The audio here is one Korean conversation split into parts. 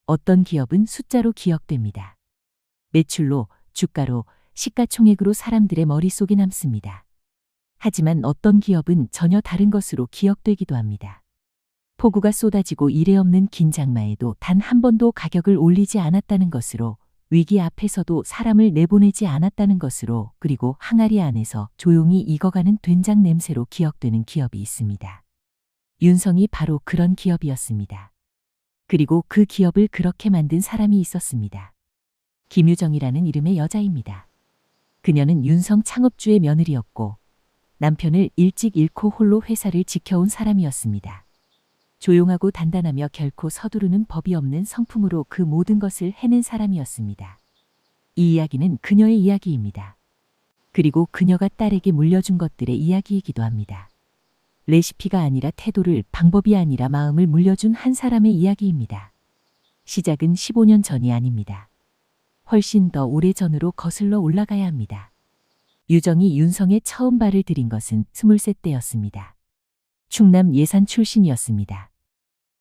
어떤 기업은 숫자로 기억됩니다. 매출로, 주가로, 시가총액으로 사람들의 머릿속에 남습니다. 하지만 어떤 기업은 전혀 다른 것으로 기억되기도 합니다. 폭우가 쏟아지고 이래 없는 긴 장마에도 단 한 번도 가격을 올리지 않았다는 것으로, 위기 앞에서도 사람을 내보내지 않았다는 것으로, 그리고 항아리 안에서 조용히 익어가는 된장 냄새로 기억되는 기업이 있습니다. 윤성이 바로 그런 기업이었습니다. 그리고 그 기업을 그렇게 만든 사람이 있었습니다. 김유정이라는 이름의 여자입니다. 그녀는 윤성 창업주의 며느리였고 남편을 일찍 잃고 홀로 회사를 지켜온 사람이었습니다. 조용하고 단단하며 결코 서두르는 법이 없는 성품으로 그 모든 것을 해낸 사람이었습니다. 이 이야기는 그녀의 이야기입니다. 그리고 그녀가 딸에게 물려준 것들의 이야기이기도 합니다. 레시피가 아니라 태도를, 방법이 아니라 마음을 물려준 한 사람의 이야기입니다. 시작은 15년 전이 아닙니다. 훨씬 더 오래전으로 거슬러 올라가야 합니다. 유정이 윤성에 처음 발을 들인 것은 23 때였습니다. 충남 예산 출신이었습니다.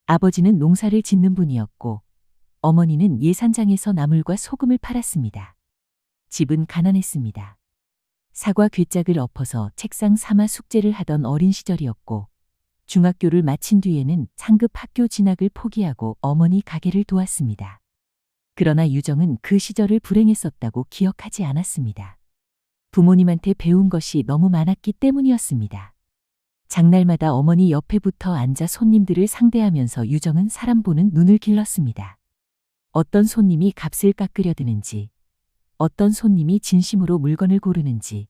아버지는 농사를 짓는 분이었고 어머니는 예산장에서 나물과 소금을 팔았습니다. 집은 가난했습니다. 사과 괴짝을 엎어서 책상 삼아 숙제를 하던 어린 시절이었고 중학교를 마친 뒤에는 상급 학교 진학을 포기하고 어머니 가게를 도왔습니다. 그러나 유정은 그 시절을 불행했었다고 기억하지 않았습니다. 부모님한테 배운 것이 너무 많았기 때문이었습니다. 장날마다 어머니 옆에 붙어 앉아 손님들을 상대하면서 유정은 사람 보는 눈을 길렀습니다. 어떤 손님이 값을 깎으려 드는지, 어떤 손님이 진심으로 물건을 고르는지,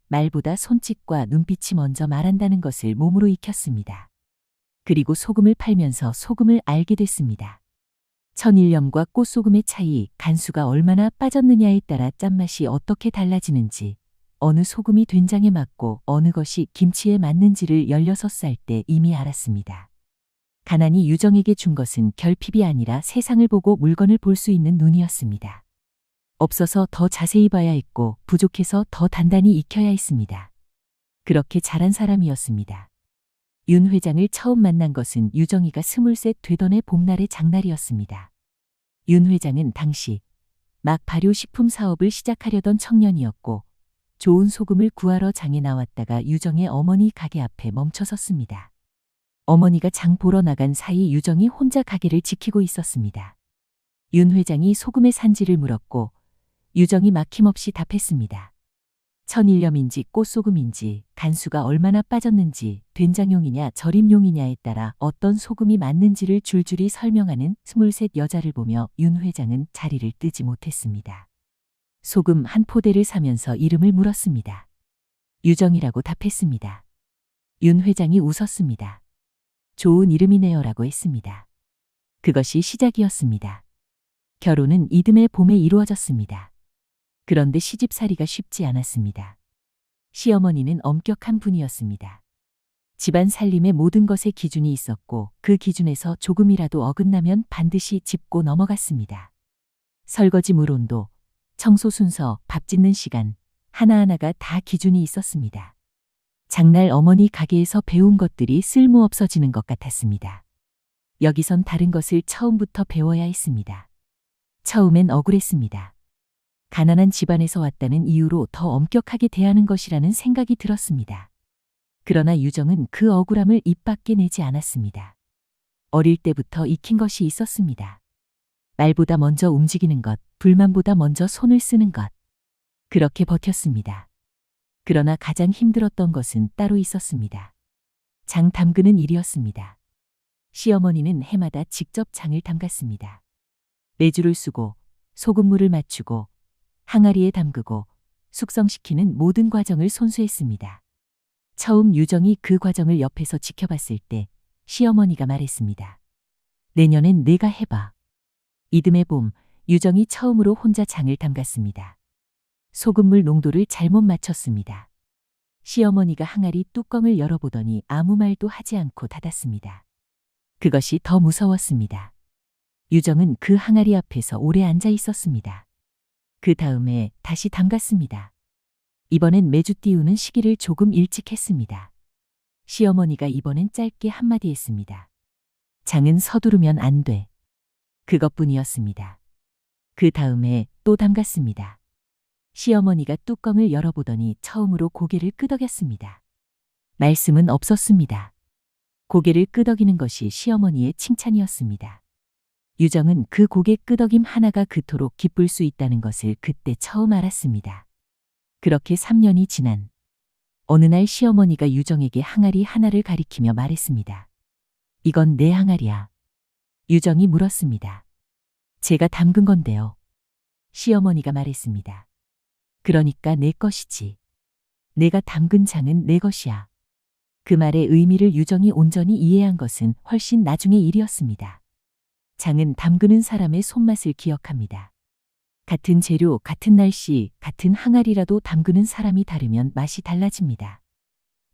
말보다 손짓과 눈빛이 먼저 말한다는 것을 몸으로 익혔습니다. 그리고 소금을 팔면서 소금을 알게 됐습니다. 천일염과 꽃소금의 차이, 간수가 얼마나 빠졌느냐에 따라 짠맛이 어떻게 달라지는지, 어느 소금이 된장에 맞고 어느 것이 김치에 맞는지를 16살 때 이미 알았습니다. 가난이 유정에게 준 것은 결핍이 아니라 세상을 보고 물건을 볼 수 있는 눈이었습니다. 없어서 더 자세히 봐야 했고 부족해서 더 단단히 익혀야 했습니다. 그렇게 자란 사람이었습니다. 윤 회장을 처음 만난 것은 유정이가 23 되던 해 봄날의 장날이었습니다. 윤 회장은 당시 막 발효식품 사업을 시작하려던 청년이었고 좋은 소금을 구하러 장에 나왔다가 유정의 어머니 가게 앞에 멈춰섰습니다. 어머니가 장 보러 나간 사이 유정이 혼자 가게를 지키고 있었습니다. 윤 회장이 소금의 산지를 물었고 유정이 막힘없이 답했습니다. 천일염인지 꽃소금인지, 간수가 얼마나 빠졌는지, 된장용이냐 절임용이냐에 따라 어떤 소금이 맞는지를 줄줄이 설명하는 23 여자를 보며 윤 회장은 자리를 뜨지 못했습니다. 소금 한 포대를 사면서 이름을 물었습니다. 유정이라고 답했습니다. 윤 회장이 웃었습니다. 좋은 이름이네요라고 했습니다. 그것이 시작이었습니다. 결혼은 이듬해 봄에 이루어졌습니다. 그런데 시집살이가 쉽지 않았습니다. 시어머니는 엄격한 분이었습니다. 집안 살림의 모든 것에 기준이 있었고 그 기준에서 조금이라도 어긋나면 반드시 짚고 넘어갔습니다. 설거지 물 온도, 청소 순서, 밥 짓는 시간, 하나하나가 다 기준이 있었습니다. 장날 어머니 가게에서 배운 것들이 쓸모없어지는 것 같았습니다. 여기선 다른 것을 처음부터 배워야 했습니다. 처음엔 억울했습니다. 가난한 집안에서 왔다는 이유로 더 엄격하게 대하는 것이라는 생각이 들었습니다. 그러나 유정은 그 억울함을 입 밖에 내지 않았습니다. 어릴 때부터 익힌 것이 있었습니다. 말보다 먼저 움직이는 것, 불만보다 먼저 손을 쓰는 것. 그렇게 버텼습니다. 그러나 가장 힘들었던 것은 따로 있었습니다. 장 담그는 일이었습니다. 시어머니는 해마다 직접 장을 담갔습니다. 매주를 쓰고 소금물을 맞추고 항아리에 담그고 숙성시키는 모든 과정을 손수했습니다. 처음 유정이 그 과정을 옆에서 지켜봤을 때 시어머니가 말했습니다. 내년엔 내가 해봐. 이듬해 봄 유정이 처음으로 혼자 장을 담갔습니다. 소금물 농도를 잘못 맞췄습니다. 시어머니가 항아리 뚜껑을 열어보더니 아무 말도 하지 않고 닫았습니다. 그것이 더 무서웠습니다. 유정은 그 항아리 앞에서 오래 앉아 있었습니다. 그 다음에 다시 담갔습니다. 이번엔 매주 띄우는 시기를 조금 일찍 했습니다. 시어머니가 이번엔 짧게 한마디 했습니다. 장은 서두르면 안 돼. 그것뿐이었습니다. 그 다음에 또 담갔습니다. 시어머니가 뚜껑을 열어보더니 처음으로 고개를 끄덕였습니다. 말씀은 없었습니다. 고개를 끄덕이는 것이 시어머니의 칭찬이었습니다. 유정은 그 고개 끄덕임 하나가 그토록 기쁠 수 있다는 것을 그때 처음 알았습니다. 그렇게 3년이 지난 어느 날 시어머니가 유정에게 항아리 하나를 가리키며 말했습니다. 이건 내 항아리야. 유정이 물었습니다. 제가 담근 건데요. 시어머니가 말했습니다. 그러니까 내 것이지. 내가 담근 장은 내 것이야. 그 말의 의미를 유정이 온전히 이해한 것은 훨씬 나중의 일이었습니다. 장은 담그는 사람의 손맛을 기억합니다. 같은 재료, 같은 날씨, 같은 항아리라도 담그는 사람이 다르면 맛이 달라집니다.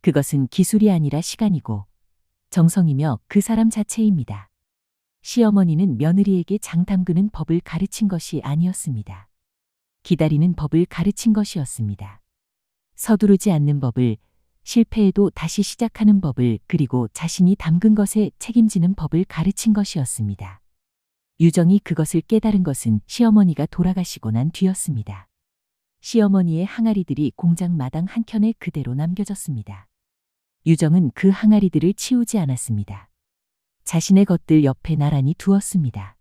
그것은 기술이 아니라 시간이고 정성이며 그 사람 자체입니다. 시어머니는 며느리에게 장 담그는 법을 가르친 것이 아니었습니다. 기다리는 법을 가르친 것이었습니다. 서두르지 않는 법을, 실패해도 다시 시작하는 법을, 그리고 자신이 담근 것에 책임지는 법을 가르친 것이었습니다. 유정이 그것을 깨달은 것은 시어머니가 돌아가시고 난 뒤였습니다. 시어머니의 항아리들이 공장 마당 한켠에 그대로 남겨졌습니다. 유정은 그 항아리들을 치우지 않았습니다. 자신의 것들 옆에 나란히 두었습니다.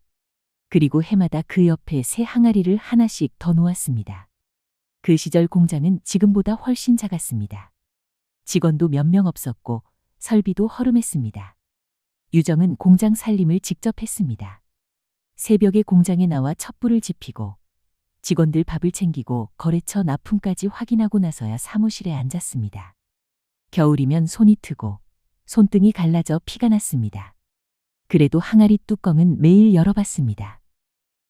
그리고 해마다 그 옆에 새 항아리를 하나씩 더 놓았습니다. 그 시절 공장은 지금보다 훨씬 작았습니다. 직원도 몇 명 없었고 설비도 허름했습니다. 유정은 공장 살림을 직접 했습니다. 새벽에 공장에 나와 촛불을 지피고 직원들 밥을 챙기고 거래처 납품까지 확인하고 나서야 사무실에 앉았습니다. 겨울이면 손이 트고 손등이 갈라져 피가 났습니다. 그래도 항아리 뚜껑은 매일 열어봤습니다.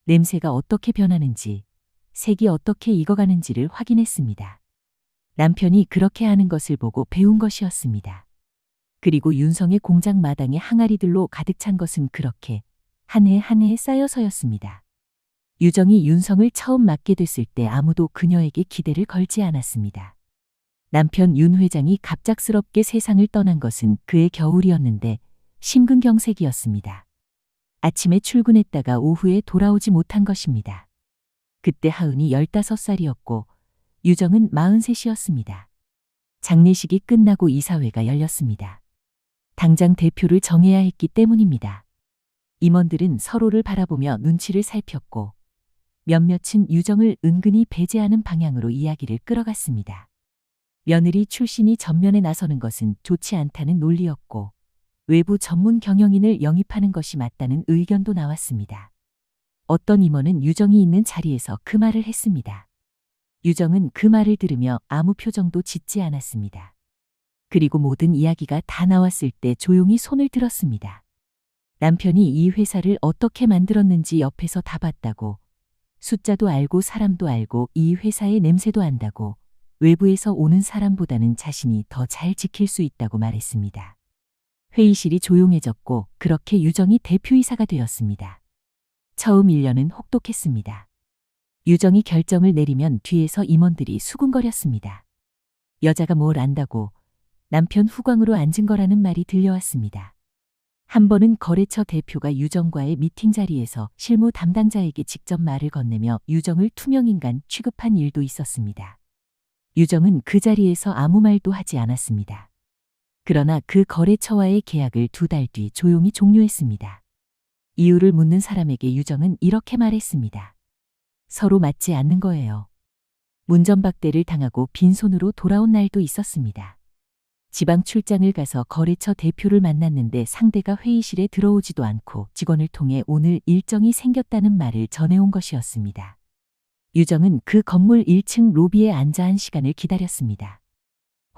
냄새가 어떻게 변하는지, 색이 어떻게 익어가는지를 확인했습니다. 남편이 그렇게 하는 것을 보고 배운 것이었습니다. 그리고 윤성의 공장 마당에 항아리들로 가득 찬 것은 그렇게 한 해 한 해 쌓여서였습니다. 유정이 윤성을 처음 맡게 됐을 때 아무도 그녀에게 기대를 걸지 않았습니다. 남편 윤 회장이 갑작스럽게 세상을 떠난 것은 그해 겨울이었는데 심근경색이었습니다. 아침에 출근했다가 오후에 돌아오지 못한 것입니다. 그때 하은이 15살이었고 유정은 43이었습니다. 장례식이 끝나고 이사회가 열렸습니다. 당장 대표를 정해야 했기 때문입니다. 임원들은 서로를 바라보며 눈치를 살폈고 몇몇은 유정을 은근히 배제하는 방향으로 이야기를 끌어갔습니다. 며느리 출신이 전면에 나서는 것은 좋지 않다는 논리였고 외부 전문 경영인을 영입하는 것이 맞다는 의견도 나왔습니다. 어떤 임원은 유정이 있는 자리에서 그 말을 했습니다. 유정은 그 말을 들으며 아무 표정도 짓지 않았습니다. 그리고 모든 이야기가 다 나왔을 때 조용히 손을 들었습니다. 남편이 이 회사를 어떻게 만들었는지 옆에서 다 봤다고, 숫자도 알고 사람도 알고 이 회사의 냄새도 안다고, 외부에서 오는 사람보다는 자신이 더 잘 지킬 수 있다고 말했습니다. 회의실이 조용해졌고 그렇게 유정이 대표이사가 되었습니다. 처음 1년은 혹독했습니다. 유정이 결정을 내리면 뒤에서 임원들이 수군거렸습니다. 여자가 뭘 안다고 남편 후광으로 앉은 거라는 말이 들려왔습니다. 한 번은 거래처 대표가 유정과의 미팅 자리에서 실무 담당자에게 직접 말을 건네며 유정을 투명인간 취급한 일도 있었습니다. 유정은 그 자리에서 아무 말도 하지 않았습니다. 그러나 그 거래처와의 계약을 2달 뒤 조용히 종료했습니다. 이유를 묻는 사람에게 유정은 이렇게 말했습니다. 서로 맞지 않는 거예요. 문전박대를 당하고 빈손으로 돌아온 날도 있었습니다. 지방 출장을 가서 거래처 대표를 만났는데 상대가 회의실에 들어오지도 않고 직원을 통해 오늘 일정이 생겼다는 말을 전해온 것이었습니다. 유정은 그 건물 1층 로비에 앉아 한 시간을 기다렸습니다.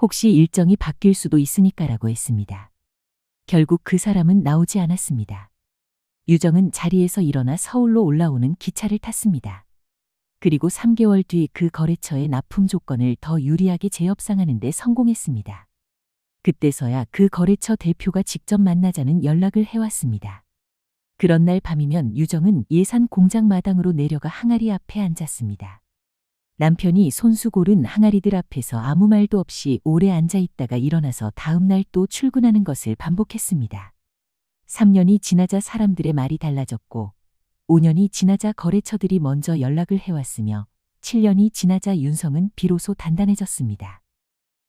혹시 일정이 바뀔 수도 있으니까라고 했습니다. 결국 그 사람은 나오지 않았습니다. 유정은 자리에서 일어나 서울로 올라오는 기차를 탔습니다. 그리고 3개월 뒤 그 거래처의 납품 조건을 더 유리하게 재협상하는 데 성공했습니다. 그때서야 그 거래처 대표가 직접 만나자는 연락을 해왔습니다. 그런 날 밤이면 유정은 예산 공장 마당으로 내려가 항아리 앞에 앉았습니다. 남편이 손수 고른 항아리들 앞에서 아무 말도 없이 오래 앉아 있다가 일어나서 다음 날 또 출근하는 것을 반복했습니다. 3년이 지나자 사람들의 말이 달라졌고 5년이 지나자 거래처들이 먼저 연락을 해왔으며 7년이 지나자 윤성은 비로소 단단해졌습니다.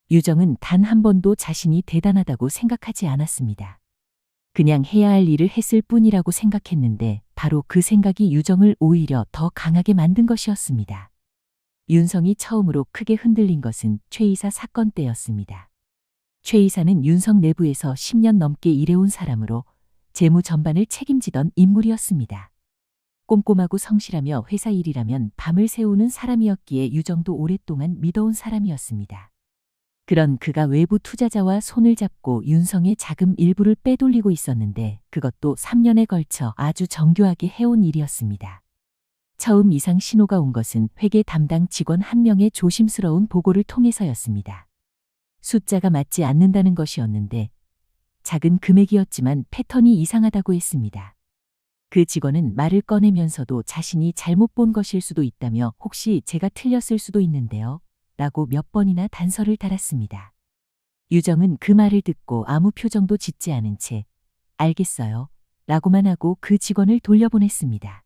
유정은 단 한 번도 자신이 대단하다고 생각하지 않았습니다. 그냥 해야 할 일을 했을 뿐이라고 생각했는데 바로 그 생각이 유정을 오히려 더 강하게 만든 것이었습니다. 윤성이 처음으로 크게 흔들린 것은 최 이사 사건 때였습니다. 최 이사는 윤성 내부에서 10년 넘게 일해온 사람으로 재무 전반을 책임지던 인물이었습니다. 꼼꼼하고 성실하며 회사 일이라면 밤을 새우는 사람이었기에 유정도 오랫동안 믿어온 사람이었습니다. 그런 그가 외부 투자자와 손을 잡고 윤성의 자금 일부를 빼돌리고 있었는데 그것도 3년에 걸쳐 아주 정교하게 해온 일이었습니다. 처음 이상 신호가 온 것은 회계 담당 직원 한 명의 조심스러운 보고를 통해서였습니다. 숫자가 맞지 않는다는 것이었는데 작은 금액이었지만 패턴이 이상하다고 했습니다. 그 직원은 말을 꺼내면서도 자신이 잘못 본 것일 수도 있다며 혹시 제가 틀렸을 수도 있는데요. 라고 몇 번이나 단서를 달았습니다. 유정은 그 말을 듣고 아무 표정도 짓지 않은 채 알겠어요. 라고만 하고 그 직원을 돌려보냈습니다.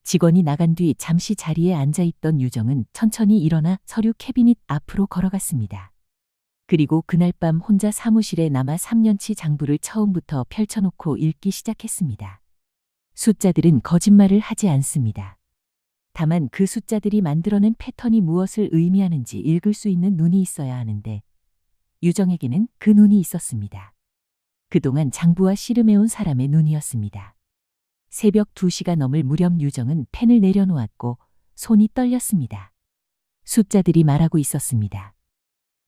직원이 나간 뒤 잠시 자리에 앉아있던 유정은 천천히 일어나 서류 캐비닛 앞으로 걸어갔습니다. 그리고 그날 밤 혼자 사무실에 남아 3년치 장부를 처음부터 펼쳐놓고 읽기 시작했습니다. 숫자들은 거짓말을 하지 않습니다. 다만 그 숫자들이 만들어낸 패턴이 무엇을 의미하는지 읽을 수 있는 눈이 있어야 하는데 유정에게는 그 눈이 있었습니다. 그동안 장부와 씨름해온 사람의 눈이었습니다. 새벽 2시가 넘을 무렵 유정은 펜을 내려놓았고 손이 떨렸습니다. 숫자들이 말하고 있었습니다.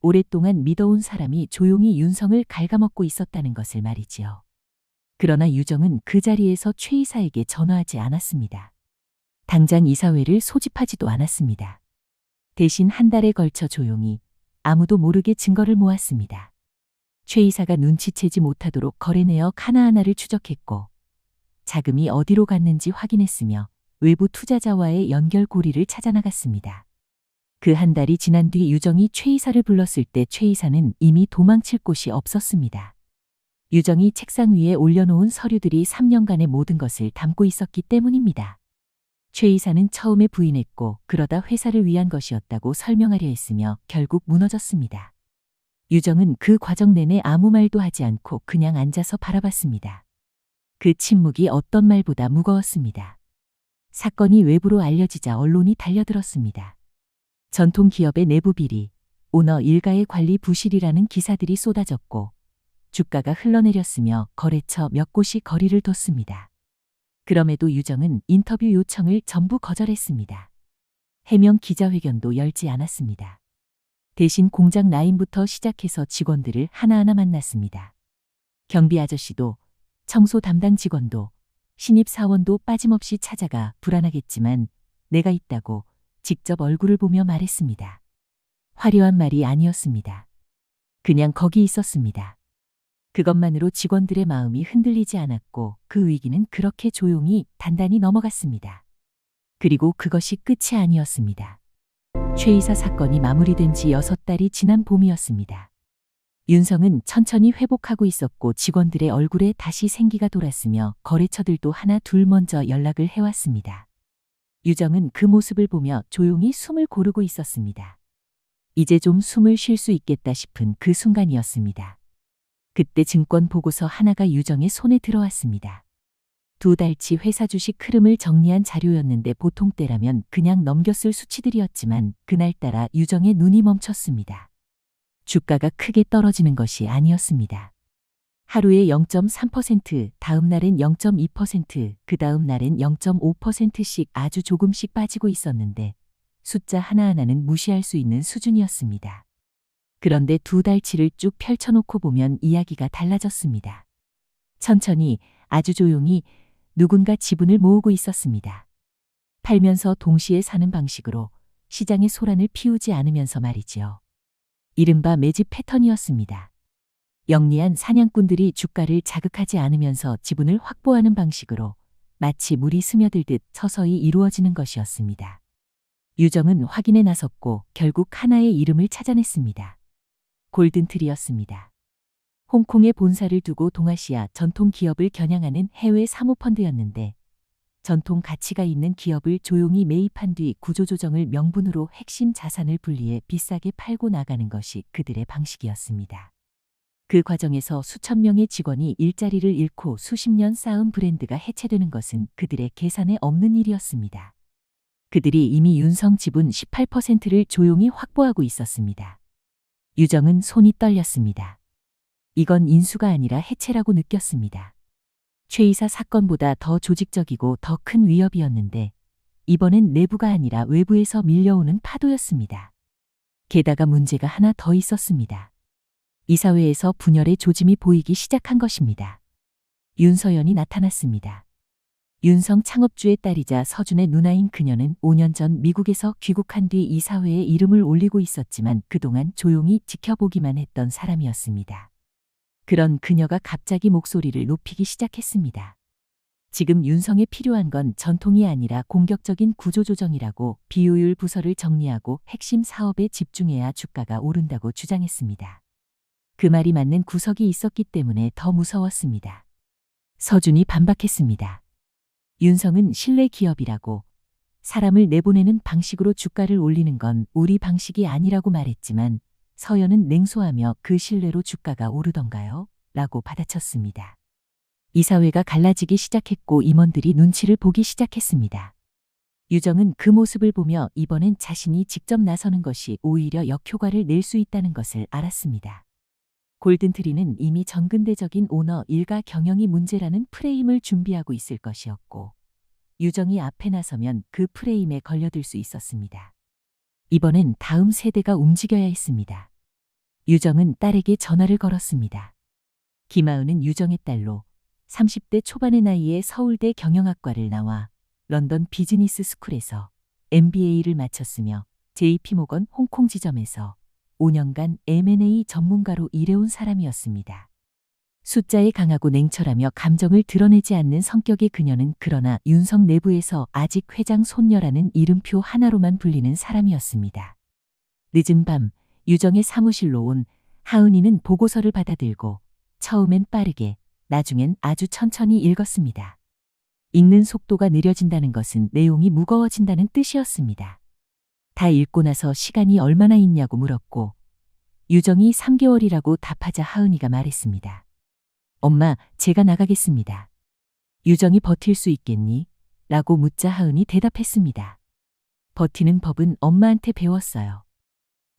오랫동안 믿어온 사람이 조용히 윤성을 갉아먹고 있었다는 것을 말이지요. 그러나 유정은 그 자리에서 최 이사에게 전화하지 않았습니다. 당장 이사회를 소집하지도 않았습니다. 대신 한 달에 걸쳐 조용히 아무도 모르게 증거를 모았습니다. 최 이사가 눈치채지 못하도록 거래 내역 하나하나를 추적했고 자금이 어디로 갔는지 확인했으며 외부 투자자와의 연결고리를 찾아나갔습니다. 그 한 달이 지난 뒤 유정이 최 이사를 불렀을 때 최 이사는 이미 도망칠 곳이 없었습니다. 유정이 책상 위에 올려놓은 서류들이 3년간의 모든 것을 담고 있었기 때문입니다. 최 이사는 처음에 부인했고 그러다 회사를 위한 것이었다고 설명하려 했으며 결국 무너졌습니다. 유정은 그 과정 내내 아무 말도 하지 않고 그냥 앉아서 바라봤습니다. 그 침묵이 어떤 말보다 무거웠습니다. 사건이 외부로 알려지자 언론이 달려들었습니다. 전통기업의 내부 비리, 오너 일가의 관리 부실이라는 기사들이 쏟아졌고 주가가 흘러내렸으며 거래처 몇 곳이 거리를 뒀습니다. 그럼에도 유정은 인터뷰 요청을 전부 거절했습니다. 해명 기자회견도 열지 않았습니다. 대신 공장 라인부터 시작해서 직원들을 하나하나 만났습니다. 경비 아저씨도 청소 담당 직원도 신입 사원도 빠짐없이 찾아가 불안하겠지만 내가 있다고 직접 얼굴을 보며 말했습니다. 화려한 말이 아니었습니다. 그냥 거기 있었습니다. 그것만으로 직원들의 마음이 흔들리지 않았고 그 위기는 그렇게 조용히 단단히 넘어갔습니다. 그리고 그것이 끝이 아니었습니다. 최 이사 사건이 마무리된 지 6달이 지난 봄이었습니다. 윤성은 천천히 회복하고 있었고 직원들의 얼굴에 다시 생기가 돌았으며 거래처들도 하나 둘 먼저 연락을 해왔습니다. 유정은 그 모습을 보며 조용히 숨을 고르고 있었습니다. 이제 좀 숨을 쉴 수 있겠다 싶은 그 순간이었습니다. 그때 증권 보고서 하나가 유정의 손에 들어왔습니다. 2달치 회사 주식 흐름을 정리한 자료였는데 보통 때라면 그냥 넘겼을 수치들이었지만 그날따라 유정의 눈이 멈췄습니다. 주가가 크게 떨어지는 것이 아니었습니다. 하루에 0.3%, 다음 날엔 0.2%, 그 다음 날엔 0.5%씩 아주 조금씩 빠지고 있었는데 숫자 하나하나는 무시할 수 있는 수준이었습니다. 그런데 2달치를 쭉 펼쳐놓고 보면 이야기가 달라졌습니다. 천천히 아주 조용히 누군가 지분을 모으고 있었습니다. 팔면서 동시에 사는 방식으로 시장의 소란을 피우지 않으면서 말이지요. 이른바 매집 패턴이었습니다. 영리한 사냥꾼들이 주가를 자극하지 않으면서 지분을 확보하는 방식으로 마치 물이 스며들듯 서서히 이루어지는 것이었습니다. 유정은 확인에 나섰고 결국 하나의 이름을 찾아냈습니다. 골든트리였습니다. 홍콩에 본사를 두고 동아시아 전통 기업을 겨냥하는 해외 사모펀드였는데 전통 가치가 있는 기업을 조용히 매입한 뒤 구조조정을 명분으로 핵심 자산을 분리해 비싸게 팔고 나가는 것이 그들의 방식이었습니다. 그 과정에서 수천 명의 직원이 일자리를 잃고 수십 년 쌓은 브랜드가 해체되는 것은 그들의 계산에 없는 일이었습니다. 그들이 이미 윤성 지분 18%를 조용히 확보하고 있었습니다. 유정은 손이 떨렸습니다. 이건 인수가 아니라 해체라고 느꼈습니다. 최 이사 사건보다 더 조직적이고 더 큰 위협이었는데 이번엔 내부가 아니라 외부에서 밀려오는 파도였습니다. 게다가 문제가 하나 더 있었습니다. 이사회에서 분열의 조짐이 보이기 시작한 것입니다. 윤서연이 나타났습니다. 윤성 창업주의 딸이자 서준의 누나인 그녀는 5년 전 미국에서 귀국한 뒤 이사회에 이름을 올리고 있었지만 그동안 조용히 지켜보기만 했던 사람이었습니다. 그런 그녀가 갑자기 목소리를 높이기 시작했습니다. 지금 윤성에 필요한 건 전통이 아니라 공격적인 구조조정이라고 비효율 부서를 정리하고 핵심 사업에 집중해야 주가가 오른다고 주장했습니다. 그 말이 맞는 구석이 있었기 때문에 더 무서웠습니다. 서준이 반박했습니다. 윤성은 신뢰 기업이라고 사람을 내보내는 방식으로 주가를 올리는 건 우리 방식이 아니라고 말했지만 서연은 냉소하며 그 신뢰로 주가가 오르던가요? 라고 받아쳤습니다. 이사회가 갈라지기 시작했고 임원들이 눈치를 보기 시작했습니다. 유정은 그 모습을 보며 이번엔 자신이 직접 나서는 것이 오히려 역효과를 낼 수 있다는 것을 알았습니다. 골든트리는 이미 전근대적인 오너 일가 경영이 문제라는 프레임을 준비하고 있을 것이었고 유정이 앞에 나서면 그 프레임에 걸려들 수 있었습니다. 이번엔 다음 세대가 움직여야 했습니다. 유정은 딸에게 전화를 걸었습니다. 김하은은 유정의 딸로 30대 초반의 나이에 서울대 경영학과를 나와 런던 비즈니스 스쿨에서 MBA를 마쳤으며 JP모건 홍콩 지점에서 5년간 M&A 전문가로 일해온 사람이었습니다. 숫자에 강하고 냉철하며 감정을 드러내지 않는 성격의 그녀는 그러나 윤성 내부에서 아직 회장 손녀라는 이름표 하나로만 불리는 사람이었습니다. 늦은 밤 유정의 사무실로 온 하은이는 보고서를 받아들고 처음엔 빠르게 나중엔 아주 천천히 읽었습니다. 읽는 속도가 느려진다는 것은 내용이 무거워진다는 뜻이었습니다. 다 읽고 나서 시간이 얼마나 있냐고 물었고 유정이 3개월이라고 답하자 하은이가 말했습니다. 엄마, 제가 나가겠습니다. 유정이 버틸 수 있겠니? 라고 묻자 하은이 대답했습니다. 버티는 법은 엄마한테 배웠어요.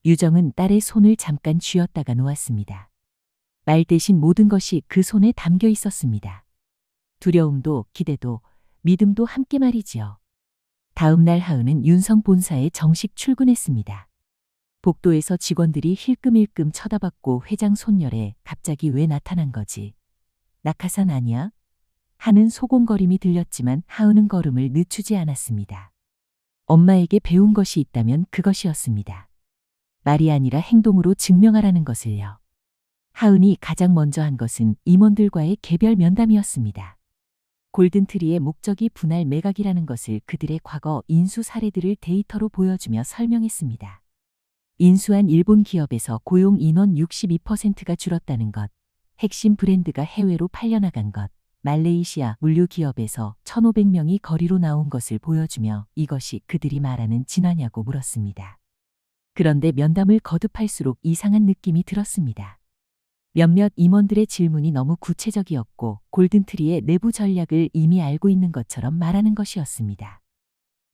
유정은 딸의 손을 잠깐 쥐었다가 놓았습니다. 말 대신 모든 것이 그 손에 담겨 있었습니다. 두려움도 기대도 믿음도 함께 말이지요. 다음 날 하은은 윤성 본사에 정식 출근했습니다. 복도에서 직원들이 힐끔힐끔 쳐다봤고 회장 손녀래 갑자기 왜 나타난 거지? 낙하산 아니야? 하는 소곤거림이 들렸지만 하은은 걸음을 늦추지 않았습니다. 엄마에게 배운 것이 있다면 그것이었습니다. 말이 아니라 행동으로 증명하라는 것을요. 하은이 가장 먼저 한 것은 임원들과의 개별 면담이었습니다. 골든트리의 목적이 분할 매각이라는 것을 그들의 과거 인수 사례들을 데이터로 보여주며 설명했습니다. 인수한 일본 기업에서 고용 인원 62%가 줄었다는 것, 핵심 브랜드가 해외로 팔려나간 것, 말레이시아 물류 기업에서 1,500명이 거리로 나온 것을 보여주며 이것이 그들이 말하는 진화냐고 물었습니다. 그런데 면담을 거듭할수록 이상한 느낌이 들었습니다. 몇몇 임원들의 질문이 너무 구체적이었고 골든트리의 내부 전략을 이미 알고 있는 것처럼 말하는 것이었습니다.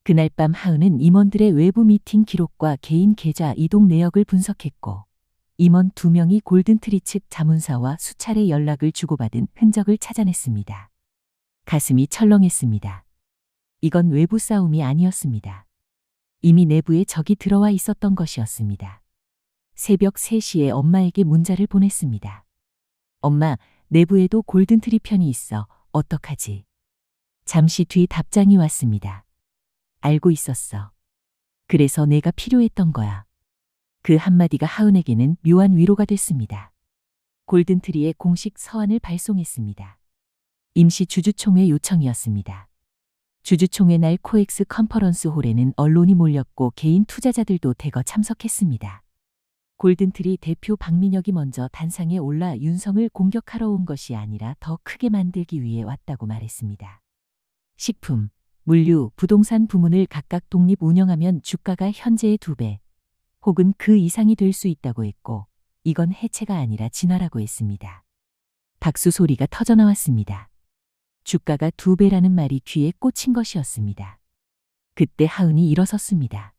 그날 밤 하은은 임원들의 외부 미팅 기록과 개인 계좌 이동 내역을 분석했고 임원 2명이 골든트리 측 자문사와 수차례 연락을 주고받은 흔적을 찾아냈습니다. 가슴이 철렁했습니다. 이건 외부 싸움이 아니었습니다. 이미 내부에 적이 들어와 있었던 것이었습니다. 새벽 3시에 엄마에게 문자를 보냈습니다. 엄마, 내부에도 골든트리 편이 있어. 어떡하지? 잠시 뒤 답장이 왔습니다. 알고 있었어. 그래서 내가 필요했던 거야. 그 한마디가 하은에게는 묘한 위로가 됐습니다. 골든트리에 공식 서한을 발송했습니다. 임시 주주총회 요청이었습니다. 주주총회 날 코엑스 컨퍼런스 홀에는 언론이 몰렸고 개인 투자자들도 대거 참석했습니다. 골든트리 대표 박민혁이 먼저 단상에 올라 윤성을 공격하러 온 것이 아니라 더 크게 만들기 위해 왔다고 말했습니다. 식품, 물류, 부동산 부문을 각각 독립 운영하면 주가가 현재의 2배 혹은 그 이상이 될 수 있다고 했고 이건 해체가 아니라 진화라고 했습니다. 박수 소리가 터져나왔습니다. 주가가 2배라는 말이 귀에 꽂힌 것이었습니다. 그때 하은이 일어섰습니다.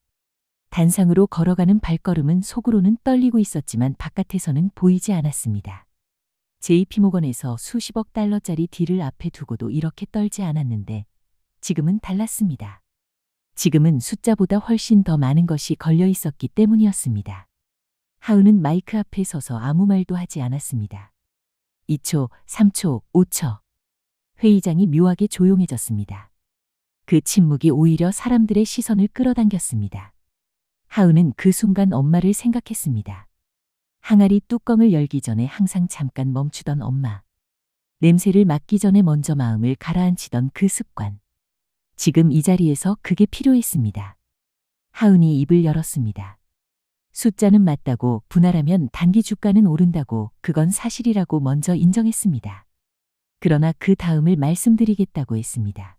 단상으로 걸어가는 발걸음은 속으로는 떨리고 있었지만 바깥에서는 보이지 않았습니다. JP모건에서 수십억 달러짜리 딜을 앞에 두고도 이렇게 떨지 않았는데 지금은 달랐습니다. 지금은 숫자보다 훨씬 더 많은 것이 걸려 있었기 때문이었습니다. 하은은 마이크 앞에 서서 아무 말도 하지 않았습니다. 2초, 3초, 5초. 회의장이 묘하게 조용해졌습니다. 그 침묵이 오히려 사람들의 시선을 끌어당겼습니다. 하은은 그 순간 엄마를 생각했습니다. 항아리 뚜껑을 열기 전에 항상 잠깐 멈추던 엄마. 냄새를 맡기 전에 먼저 마음을 가라앉히던 그 습관. 지금 이 자리에서 그게 필요했습니다. 하은이 입을 열었습니다. 숫자는 맞다고, 분할하면 단기 주가는 오른다고, 그건 사실이라고 먼저 인정했습니다. 그러나 그 다음을 말씀드리겠다고 했습니다.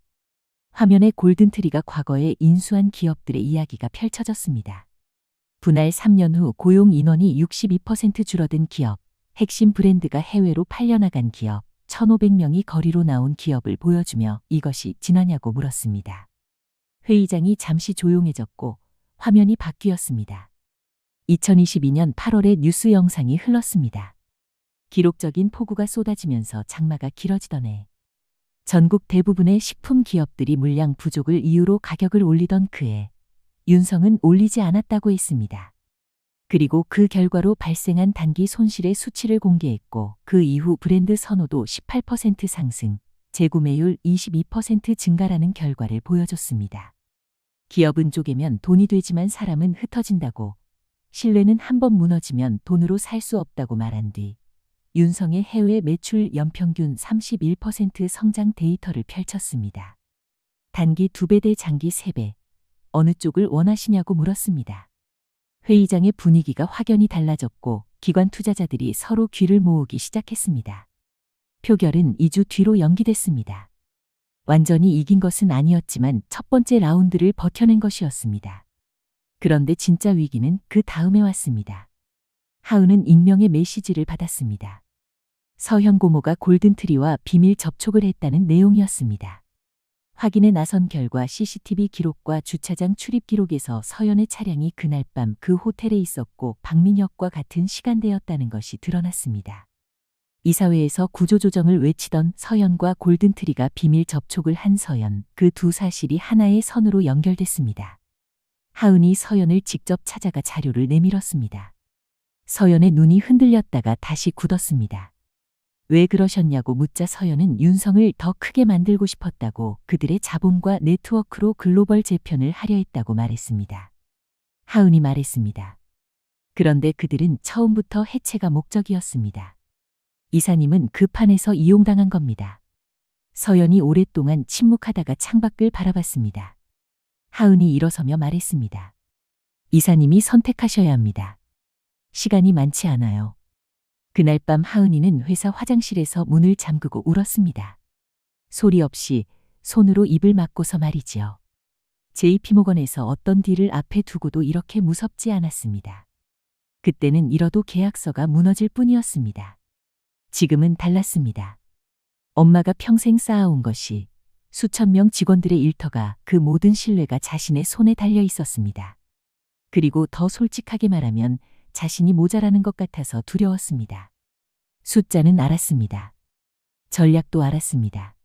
화면에 골든트리가 과거에 인수한 기업들의 이야기가 펼쳐졌습니다. 분할 3년 후 고용 인원이 62% 줄어든 기업, 핵심 브랜드가 해외로 팔려나간 기업, 1,500명이 거리로 나온 기업을 보여주며 이것이 진화냐고 물었습니다. 회의장이 잠시 조용해졌고 화면이 바뀌었습니다. 2022년 8월에 뉴스 영상이 흘렀습니다. 기록적인 폭우가 쏟아지면서 장마가 길어지던 해. 전국 대부분의 식품 기업들이 물량 부족을 이유로 가격을 올리던 그해 윤성은 올리지 않았다고 했습니다. 그리고 그 결과로 발생한 단기 손실의 수치를 공개했고 그 이후 브랜드 선호도 18% 상승, 재구매율 22% 증가라는 결과를 보여줬습니다. 기업은 쪼개면 돈이 되지만 사람은 흩어진다고, 신뢰는 한번 무너지면 돈으로 살 수 없다고 말한 뒤 윤성의 해외 매출 연평균 31% 성장 데이터를 펼쳤습니다. 단기 2배 대 장기 3배, 어느 쪽을 원하시냐고 물었습니다. 회의장의 분위기가 확연히 달라졌고 기관 투자자들이 서로 귀를 모으기 시작했습니다. 표결은 2주 뒤로 연기됐습니다. 완전히 이긴 것은 아니었지만 첫 번째 라운드를 버텨낸 것이었습니다. 그런데 진짜 위기는 그 다음에 왔습니다. 하은은 익명의 메시지를 받았습니다. 서현 고모가 골든트리와 비밀 접촉을 했다는 내용이었습니다. 확인에 나선 결과 CCTV 기록과 주차장 출입 기록에서 서현의 차량이 그날 밤 그 호텔에 있었고 박민혁과 같은 시간대였다는 것이 드러났습니다. 이사회에서 구조조정을 외치던 서현과 골든트리가 비밀 접촉을 한 서현, 그 두 사실이 하나의 선으로 연결됐습니다. 하은이 서현을 직접 찾아가 자료를 내밀었습니다. 서현의 눈이 흔들렸다가 다시 굳었습니다. 왜 그러셨냐고 묻자 서현은 윤성을 더 크게 만들고 싶었다고, 그들의 자본과 네트워크로 글로벌 재편을 하려 했다고 말했습니다. 하은이 말했습니다. 그런데 그들은 처음부터 해체가 목적이었습니다. 이사님은 그 판에서 이용당한 겁니다. 서현이 오랫동안 침묵하다가 창밖을 바라봤습니다. 하은이 일어서며 말했습니다. 이사님이 선택하셔야 합니다. 시간이 많지 않아요. 그날 밤 하은이는 회사 화장실에서 문을 잠그고 울었습니다. 소리 없이 손으로 입을 막고서 말이지요. JP모건에서 어떤 딜을 앞에 두고도 이렇게 무섭지 않았습니다. 그때는 잃어도 계약서가 무너질 뿐이었습니다. 지금은 달랐습니다. 엄마가 평생 쌓아온 것이, 수천 명 직원들의 일터가, 그 모든 신뢰가 자신의 손에 달려 있었습니다. 그리고 더 솔직하게 말하면 자신이 모자라는 것 같아서 두려웠습니다. 숫자는 알았습니다. 전략도 알았습니다.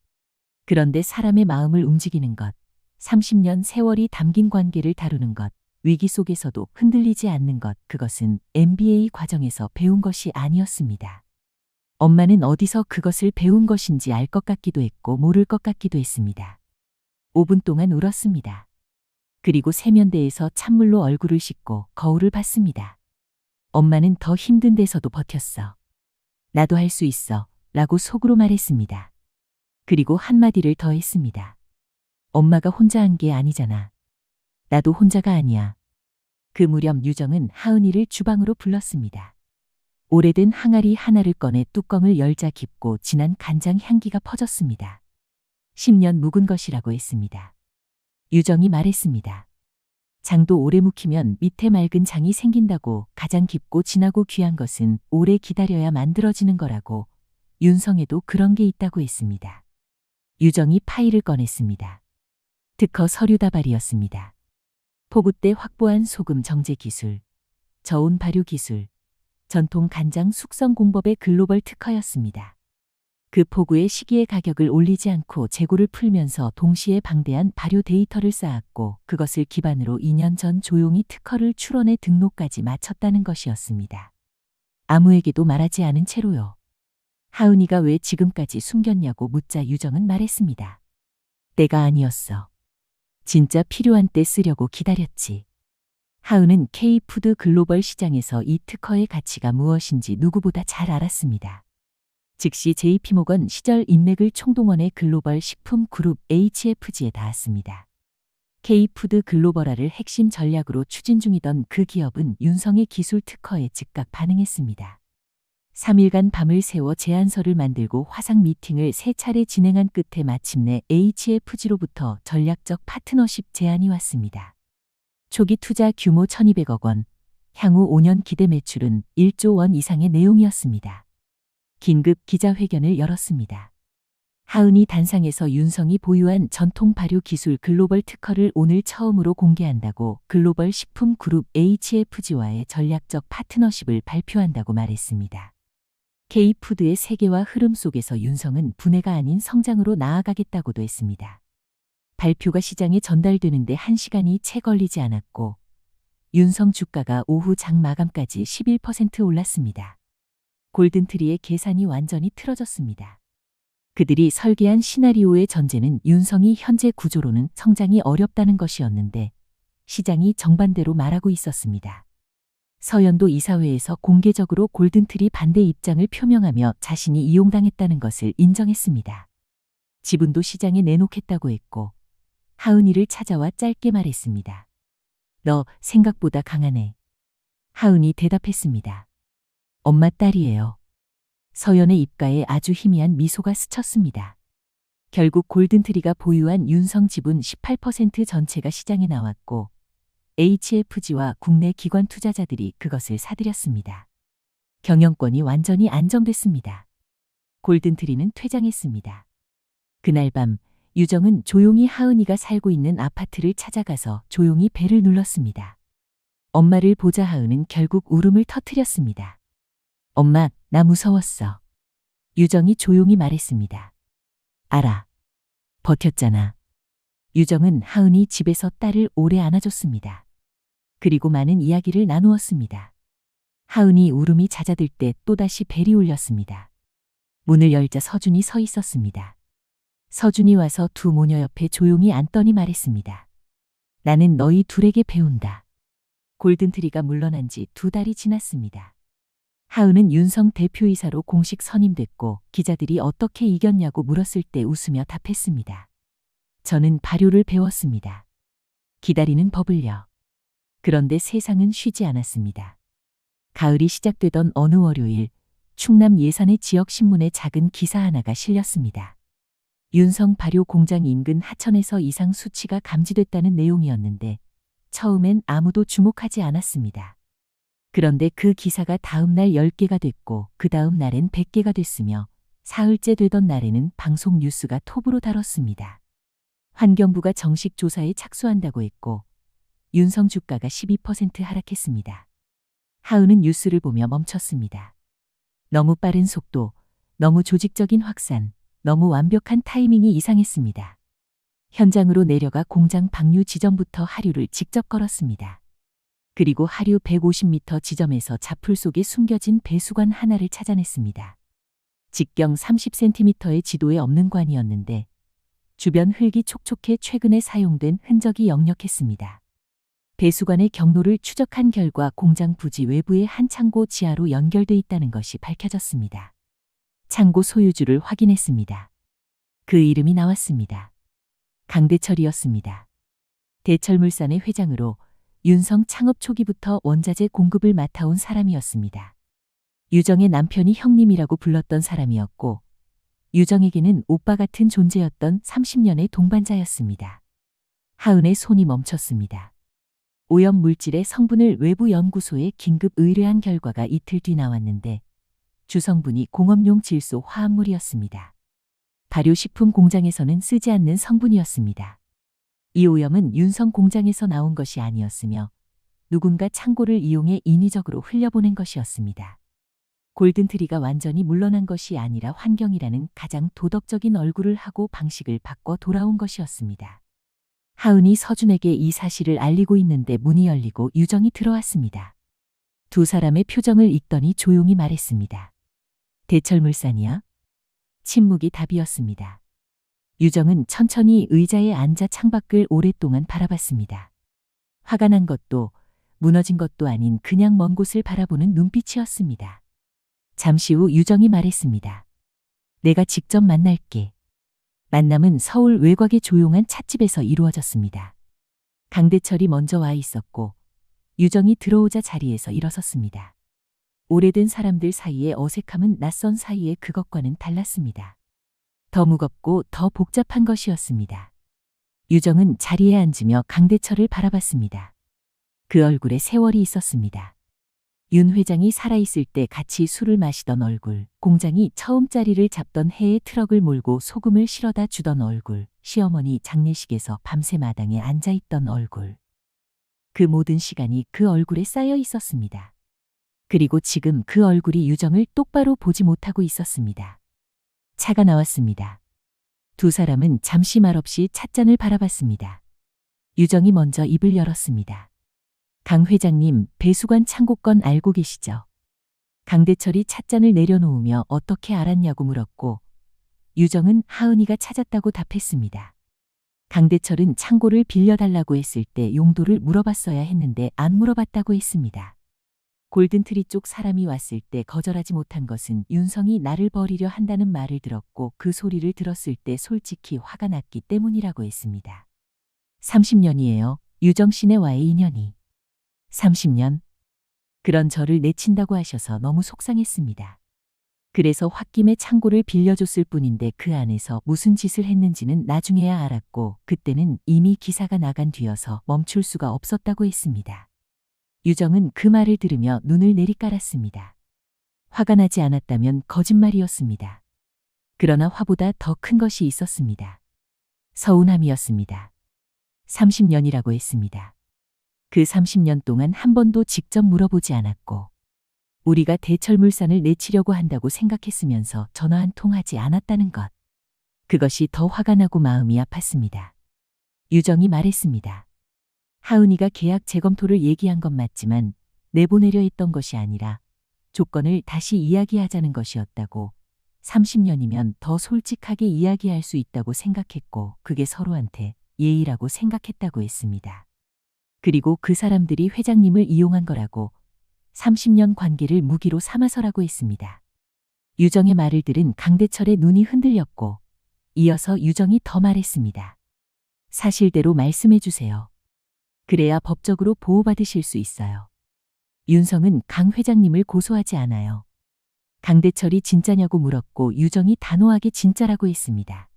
그런데 사람의 마음을 움직이는 것, 30년 세월이 담긴 관계를 다루는 것, 위기 속에서도 흔들리지 않는 것, 그것은 MBA 과정에서 배운 것이 아니었습니다. 엄마는 어디서 그것을 배운 것인지 알 것 같기도 했고 모를 것 같기도 했습니다. 5분 동안 울었습니다. 그리고 세면대에서 찬물로 얼굴을 씻고 거울을 봤습니다. 엄마는 더 힘든 데서도 버텼어. 나도 할 수 있어 라고 속으로 말했습니다. 그리고 한마디를 더 했습니다. 엄마가 혼자 한 게 아니잖아. 나도 혼자가 아니야. 그 무렵 유정은 하은이를 주방으로 불렀습니다. 오래된 항아리 하나를 꺼내 뚜껑을 열자 깊고 진한 간장 향기가 퍼졌습니다. 10년 묵은 것이라고 했습니다. 유정이 말했습니다. 장도 오래 묵히면 밑에 맑은 장이 생긴다고. 가장 깊고 진하고 귀한 것은 오래 기다려야 만들어지는 거라고. 윤성에도 그런 게 있다고 했습니다. 유정이 파일을 꺼냈습니다. 특허 서류 다발이었습니다. 포구 때 확보한 소금 정제 기술, 저온 발효 기술, 전통 간장 숙성 공법의 글로벌 특허였습니다. 그 포구의 시기의 가격을 올리지 않고 재고를 풀면서 동시에 방대한 발효 데이터를 쌓았고 그것을 기반으로 2년 전 조용히 특허를 출원해 등록까지 마쳤다는 것이었습니다. 아무에게도 말하지 않은 채로요. 하은이가 왜 지금까지 숨겼냐고 묻자 유정은 말했습니다. 때가 아니었어. 진짜 필요한 때 쓰려고 기다렸지. 하은은 K푸드 글로벌 시장에서 이 특허의 가치가 무엇인지 누구보다 잘 알았습니다. 즉시 JP모건 시절 인맥을 총동원해 글로벌 식품 그룹 HFG에 닿았습니다. K푸드 글로벌화를 핵심 전략으로 추진 중이던 그 기업은 윤성의 기술 특허에 즉각 반응했습니다. 3일간 밤을 새워 제안서를 만들고 화상 미팅을 3차례 진행한 끝에 마침내 HFG로부터 전략적 파트너십 제안이 왔습니다. 초기 투자 규모 1,200억 원, 향후 5년 기대 매출은 1조 원 이상의 내용이었습니다. 긴급 기자회견을 열었습니다. 하은이 단상에서 윤성이 보유한 전통 발효 기술 글로벌 특허를 오늘 처음으로 공개한다고 글로벌 식품 그룹 HFG와의 전략적 파트너십을 발표한다고 말했습니다. K푸드의 세계화 흐름 속에서 윤성은 분해가 아닌 성장으로 나아가겠다고도 했습니다. 발표가 시장에 전달되는데 1시간이 채 걸리지 않았고 윤성 주가가 오후 장 마감까지 11% 올랐습니다. 골든트리의 계산이 완전히 틀어졌습니다. 그들이 설계한 시나리오의 전제는 윤성이 현재 구조로는 성장이 어렵다는 것이었는데 시장이 정반대로 말하고 있었습니다. 서현도 이사회에서 공개적으로 골든트리 반대 입장을 표명하며 자신이 이용당했다는 것을 인정했습니다. 지분도 시장에 내놓겠다고 했고 하은이를 찾아와 짧게 말했습니다. 너 생각보다 강하네. 하은이 대답했습니다. 엄마 딸이에요. 서연의 입가에 아주 희미한 미소가 스쳤습니다. 결국 골든트리가 보유한 윤성 지분 18% 전체가 시장에 나왔고 HFG와 국내 기관 투자자들이 그것을 사들였습니다. 경영권이 완전히 안정됐습니다. 골든트리는 퇴장했습니다. 그날 밤 유정은 조용히 하은이가 살고 있는 아파트를 찾아가서 조용히 벨을 눌렀습니다. 엄마를 보자 하은은 결국 울음을 터뜨렸습니다. 엄마, 나 무서웠어. 유정이 조용히 말했습니다. 알아. 버텼잖아. 유정은 하은이 집에서 딸을 오래 안아줬습니다. 그리고 많은 이야기를 나누었습니다. 하은이 울음이 잦아들 때 또다시 벨이 울렸습니다. 문을 열자 서준이 서 있었습니다. 서준이 와서 두 모녀 옆에 조용히 앉더니 말했습니다. 나는 너희 둘에게 배운다. 골든트리가 물러난 지 2달이 지났습니다. 하은은 윤성 대표이사로 공식 선임됐고 기자들이 어떻게 이겼냐고 물었을 때 웃으며 답했습니다. 저는 발효를 배웠습니다. 기다리는 법을요. 그런데 세상은 쉬지 않았습니다. 가을이 시작되던 어느 월요일 충남 예산의 지역신문에 작은 기사 하나가 실렸습니다. 윤성 발효 공장 인근 하천에서 이상 수치가 감지됐다는 내용이었는데 처음엔 아무도 주목하지 않았습니다. 그런데 그 기사가 다음 날 10개가 됐고 그 다음 날엔 100개가 됐으며 사흘째 되던 날에는 방송 뉴스가 톱으로 다뤘습니다. 환경부가 정식 조사에 착수한다고 했고 윤성 주가가 12% 하락했습니다. 하은은 뉴스를 보며 멈췄습니다. 너무 빠른 속도, 너무 조직적인 확산, 너무 완벽한 타이밍이 이상했습니다. 현장으로 내려가 공장 방류 지점부터 하류를 직접 걸었습니다. 그리고 하류 150m 지점에서 자풀 속에 숨겨진 배수관 하나를 찾아냈습니다. 직경 30cm의 지도에 없는 관이었는데 주변 흙이 촉촉해 최근에 사용된 흔적이 역력했습니다. 배수관의 경로를 추적한 결과 공장 부지 외부의 한 창고 지하로 연결돼 있다는 것이 밝혀졌습니다. 창고 소유주를 확인했습니다. 그 이름이 나왔습니다. 강대철이었습니다. 대철물산의 회장으로 윤성 창업 초기부터 원자재 공급을 맡아온 사람이었습니다. 유정의 남편이 형님이라고 불렀던 사람이었고 유정에게는 오빠 같은 존재였던 30년의 동반자였습니다. 하은의 손이 멈췄습니다. 오염 물질의 성분을 외부 연구소에 긴급 의뢰한 결과가 이틀 뒤 나왔는데 주성분이 공업용 질소 화합물이었습니다. 발효식품 공장에서는 쓰지 않는 성분이었습니다. 이 오염은 윤성 공장에서 나온 것이 아니었으며 누군가 창고를 이용해 인위적으로 흘려보낸 것이었습니다. 골든트리가 완전히 물러난 것이 아니라 환경이라는 가장 도덕적인 얼굴을 하고 방식을 바꿔 돌아온 것이었습니다. 하은이 서준에게 이 사실을 알리고 있는데 문이 열리고 유정이 들어왔습니다. 두 사람의 표정을 읽더니 조용히 말했습니다. 대철물산이야? 침묵이 답이었습니다. 유정은 천천히 의자에 앉아 창밖을 오랫동안 바라봤습니다. 화가 난 것도 무너진 것도 아닌 그냥 먼 곳을 바라보는 눈빛이었습니다. 잠시 후 유정이 말했습니다. 내가 직접 만날게. 만남은 서울 외곽의 조용한 찻집에서 이루어졌습니다. 강대철이 먼저 와 있었고 유정이 들어오자 자리에서 일어섰습니다. 오래된 사람들 사이의 어색함은 낯선 사이의 그것과는 달랐습니다. 더 무겁고 더 복잡한 것이었습니다. 유정은 자리에 앉으며 강대철을 바라봤습니다. 그 얼굴에 세월이 있었습니다. 윤 회장이 살아있을 때 같이 술을 마시던 얼굴, 공장이 처음 자리를 잡던 해에 트럭을 몰고 소금을 실어다 주던 얼굴, 시어머니 장례식에서 밤새 마당에 앉아있던 얼굴. 그 모든 시간이 그 얼굴에 쌓여 있었습니다. 그리고 지금 그 얼굴이 유정을 똑바로 보지 못하고 있었습니다. 차가 나왔습니다. 두 사람은 잠시 말없이 찻잔을 바라봤습니다. 유정이 먼저 입을 열었습니다. 강 회장님, 배수관 창고 건 알고 계시죠? 강대철이 찻잔을 내려놓으며 어떻게 알았냐고 물었고 유정은 하은이가 찾았다고 답했습니다. 강대철은 창고를 빌려달라고 했을 때 용도를 물어봤어야 했는데 안 물어봤다고 했습니다. 골든트리 쪽 사람이 왔을 때 거절하지 못한 것은 윤성이 나를 버리려 한다는 말을 들었고 그 소리를 들었을 때 솔직히 화가 났기 때문이라고 했습니다. 30년이에요. 유정 씨네와의 인연이. 30년? 그런 저를 내친다고 하셔서 너무 속상했습니다. 그래서 홧김에 창고를 빌려줬을 뿐인데 그 안에서 무슨 짓을 했는지는 나중에야 알았고 그때는 이미 기사가 나간 뒤여서 멈출 수가 없었다고 했습니다. 유정은 그 말을 들으며 눈을 내리깔았습니다. 화가 나지 않았다면 거짓말이었습니다. 그러나 화보다 더 큰 것이 있었습니다. 서운함이었습니다. 30년이라고 했습니다. 그 30년 동안 한 번도 직접 물어보지 않았고 우리가 대철물산을 내치려고 한다고 생각했으면서 전화 한 통 하지 않았다는 것. 그것이 더 화가 나고 마음이 아팠습니다. 유정이 말했습니다. 하은이가 계약 재검토를 얘기한 건 맞지만 내보내려 했던 것이 아니라 조건을 다시 이야기하자는 것이었다고 30년이면 더 솔직하게 이야기할 수 있다고 생각했고 그게 서로한테 예의라고 생각했다고 했습니다. 그리고 그 사람들이 회장님을 이용한 거라고 30년 관계를 무기로 삼아서라고 했습니다. 유정의 말을 들은 강대철의 눈이 흔들렸고 이어서 유정이 더 말했습니다. 사실대로 말씀해 주세요. 그래야 법적으로 보호받으실 수 있어요. 윤성은 강 회장님을 고소하지 않아요. 강대철이 진짜냐고 물었고 유정이 단호하게 진짜라고 했습니다.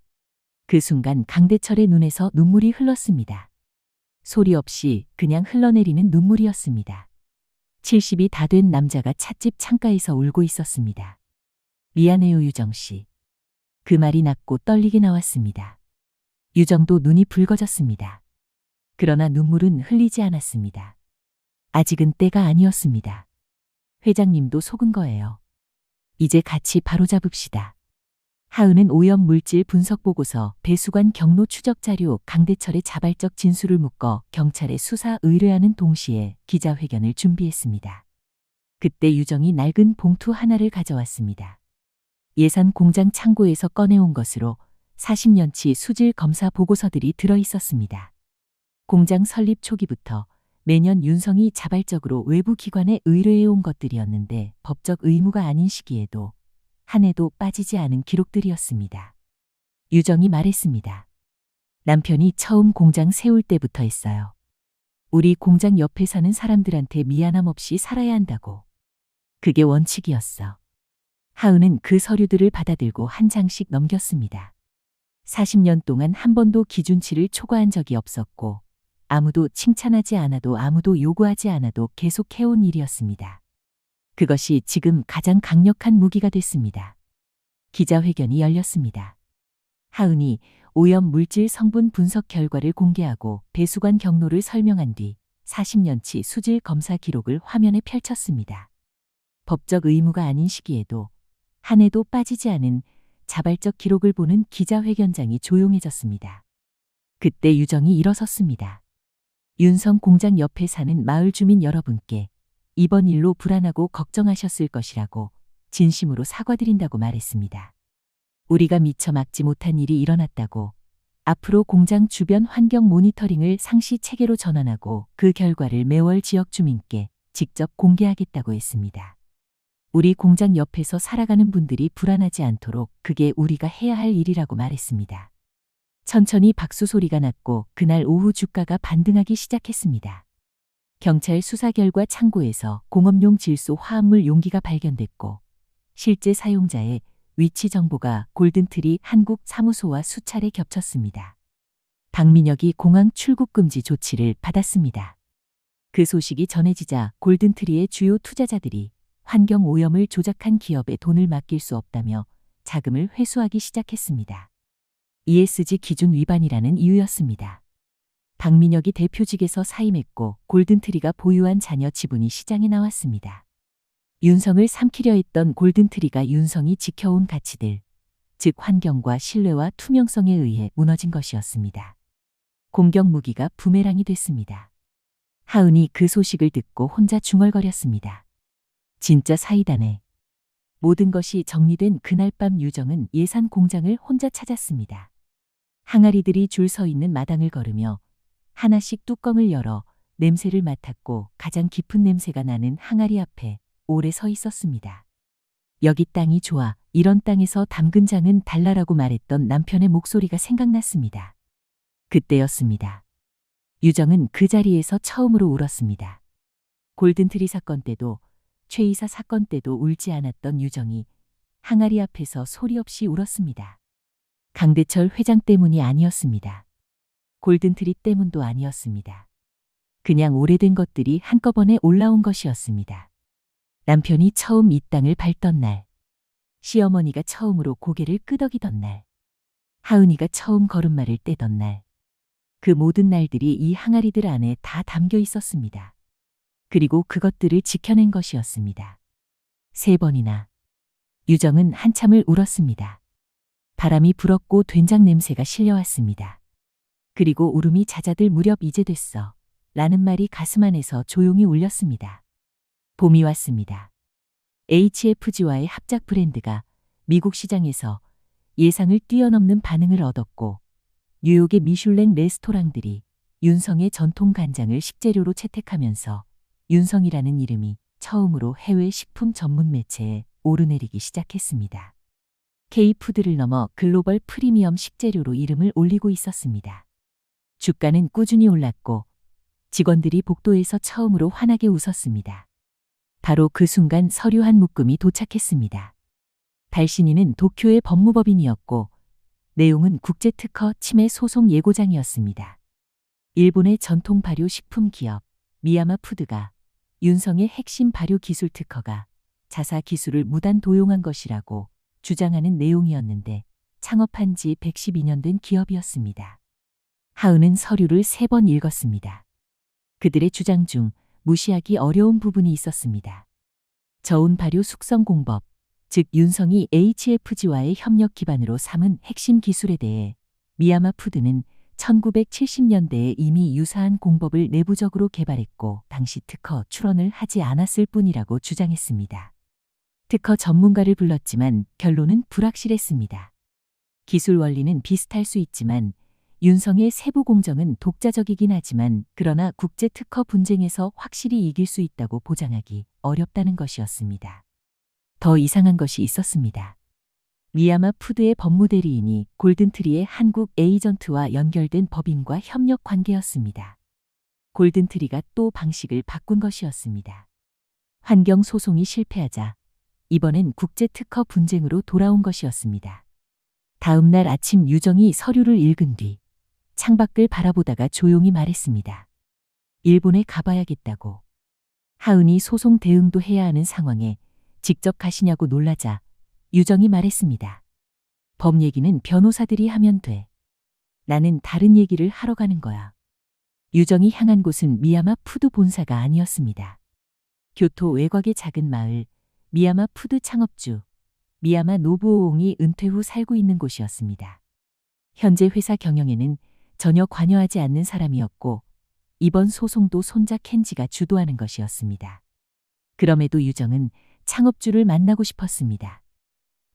그 순간 강대철의 눈에서 눈물이 흘렀습니다. 소리 없이 그냥 흘러내리는 눈물이었습니다. 70이 다 된 남자가 찻집 창가에서 울고 있었습니다. 미안해요 유정 씨. 그 말이 낮고 떨리게 나왔습니다. 유정도 눈이 붉어졌습니다. 그러나 눈물은 흘리지 않았습니다. 아직은 때가 아니었습니다. 회장님도 속은 거예요. 이제 같이 바로잡읍시다. 하은은 오염 물질 분석 보고서, 배수관 경로 추적 자료, 강대철의 자발적 진술을 묶어 경찰에 수사 의뢰하는 동시에 기자회견을 준비했습니다. 그때 유정이 낡은 봉투 하나를 가져왔습니다. 예산 공장 창고에서 꺼내온 것으로 40년치 수질 검사 보고서들이 들어 있었습니다. 공장 설립 초기부터 매년 윤성이 자발적으로 외부 기관에 의뢰해온 것들이었는데 법적 의무가 아닌 시기에도 한 해도 빠지지 않은 기록들이었습니다. 유정이 말했습니다. 남편이 처음 공장 세울 때부터 했어요. 우리 공장 옆에 사는 사람들한테 미안함 없이 살아야 한다고. 그게 원칙이었어. 하은은 그 서류들을 받아들고 한 장씩 넘겼습니다. 40년 동안 한 번도 기준치를 초과한 적이 없었고 아무도 칭찬하지 않아도 아무도 요구하지 않아도 계속 해온 일이었습니다. 그것이 지금 가장 강력한 무기가 됐습니다. 기자회견이 열렸습니다. 하은이 오염 물질 성분 분석 결과를 공개하고 배수관 경로를 설명한 뒤 40년치 수질 검사 기록을 화면에 펼쳤습니다. 법적 의무가 아닌 시기에도 한 해도 빠지지 않은 자발적 기록을 보는 기자회견장이 조용해졌습니다. 그때 유정이 일어섰습니다. 윤성 공장 옆에 사는 마을 주민 여러분께 이번 일로 불안하고 걱정하셨을 것이라고 진심으로 사과드린다고 말했습니다. 우리가 미처 막지 못한 일이 일어났다고 앞으로 공장 주변 환경 모니터링을 상시 체계로 전환하고 그 결과를 매월 지역 주민께 직접 공개하겠다고 했습니다. 우리 공장 옆에서 살아가는 분들이 불안하지 않도록 그게 우리가 해야 할 일이라고 말했습니다. 천천히 박수 소리가 났고 그날 오후 주가가 반등하기 시작했습니다. 경찰 수사 결과 창고에서 공업용 질소 화합물 용기가 발견됐고 실제 사용자의 위치 정보가 골든트리 한국 사무소와 수차례 겹쳤습니다. 박민혁이 공항 출국 금지 조치를 받았습니다. 그 소식이 전해지자 골든트리의 주요 투자자들이 환경 오염을 조작한 기업에 돈을 맡길 수 없다며 자금을 회수하기 시작했습니다. ESG 기준 위반이라는 이유였습니다. 박민혁이 대표직에서 사임했고 골든트리가 보유한 자녀 지분이 시장에 나왔습니다. 윤성을 삼키려 했던 골든트리가 윤성이 지켜온 가치들, 즉 환경과 신뢰와 투명성에 의해 무너진 것이었습니다. 공격 무기가 부메랑이 됐습니다. 하은이 그 소식을 듣고 혼자 중얼거렸습니다. 진짜 사이다네. 모든 것이 정리된 그날 밤 유정은 예산 공장을 혼자 찾았습니다. 항아리들이 줄 서 있는 마당을 걸으며 하나씩 뚜껑을 열어 냄새를 맡았고 가장 깊은 냄새가 나는 항아리 앞에 오래 서 있었습니다. 여기 땅이 좋아. 이런 땅에서 담근 장은 달라라고 말했던 남편의 목소리가 생각났습니다. 그때였습니다. 유정은 그 자리에서 처음으로 울었습니다. 골든트리 사건 때도 최 이사 사건 때도 울지 않았던 유정이 항아리 앞에서 소리 없이 울었습니다. 강대철 회장 때문이 아니었습니다. 골든트리 때문도 아니었습니다. 그냥 오래된 것들이 한꺼번에 올라온 것이었습니다. 남편이 처음 이 땅을 밟던 날, 시어머니가 처음으로 고개를 끄덕이던 날, 하은이가 처음 걸음마를 떼던 날, 그 모든 날들이 이 항아리들 안에 다 담겨 있었습니다. 그리고 그것들을 지켜낸 것이었습니다. 3번이나. 유정은 한참을 울었습니다. 바람이 불었고 된장 냄새가 실려왔습니다. 그리고 울음이 잦아들 무렵 이제 됐어. 라는 말이 가슴 안에서 조용히 울렸습니다. 봄이 왔습니다. HFG와의 합작 브랜드가 미국 시장에서 예상을 뛰어넘는 반응을 얻었고 뉴욕의 미슐랭 레스토랑들이 윤성의 전통 간장을 식재료로 채택하면서 윤성이라는 이름이 처음으로 해외 식품 전문 매체에 오르내리기 시작했습니다. K푸드를 넘어 글로벌 프리미엄 식재료로 이름을 올리고 있었습니다. 주가는 꾸준히 올랐고 직원들이 복도에서 처음으로 환하게 웃었습니다. 바로 그 순간 서류 한 묶음이 도착했습니다. 달신이는 도쿄의 법무법인이었고 내용은 국제특허 침해 소송 예고장이었습니다. 일본의 전통 발효 식품 기업 미야마 푸드가 윤성의 핵심 발효 기술 특허가 자사 기술을 무단 도용한 것이라고 주장하는 내용이었는데 창업한 지 112년 된 기업이었습니다. 하은은 서류를 3번 읽었습니다. 그들의 주장 중 무시하기 어려운 부분이 있었습니다. 저온 발효 숙성 공법, 즉 윤성이 HFG와의 협력 기반으로 삼은 핵심 기술에 대해 미야마 푸드는 1970년대에 이미 유사한 공법을 내부적으로 개발했고 당시 특허 출원을 하지 않았을 뿐이라고 주장했습니다. 특허 전문가를 불렀지만 결론은 불확실했습니다. 기술 원리는 비슷할 수 있지만 윤성의 세부 공정은 독자적이긴 하지만 그러나 국제 특허 분쟁에서 확실히 이길 수 있다고 보장하기 어렵다는 것이었습니다. 더 이상한 것이 있었습니다. 미야마 푸드의 법무대리인이 골든트리의 한국 에이전트와 연결된 법인과 협력 관계였습니다. 골든트리가 또 방식을 바꾼 것이었습니다. 환경 소송이 실패하자 이번엔 국제 특허 분쟁으로 돌아온 것이었습니다. 다음 날 아침 유정이 서류를 읽은 뒤 창밖을 바라보다가 조용히 말했습니다. 일본에 가봐야겠다고. 하은이 소송 대응도 해야 하는 상황에 직접 가시냐고 놀라자 유정이 말했습니다. 법 얘기는 변호사들이 하면 돼. 나는 다른 얘기를 하러 가는 거야. 유정이 향한 곳은 미야마 푸드 본사가 아니었습니다. 교토 외곽의 작은 마을 미야마 푸드 창업주 미야마 노부오옹이 은퇴 후 살고 있는 곳이었습니다. 현재 회사 경영에는 전혀 관여하지 않는 사람이었고 이번 소송도 손자 켄지가 주도하는 것이었습니다. 그럼에도 유정은 창업주를 만나고 싶었습니다.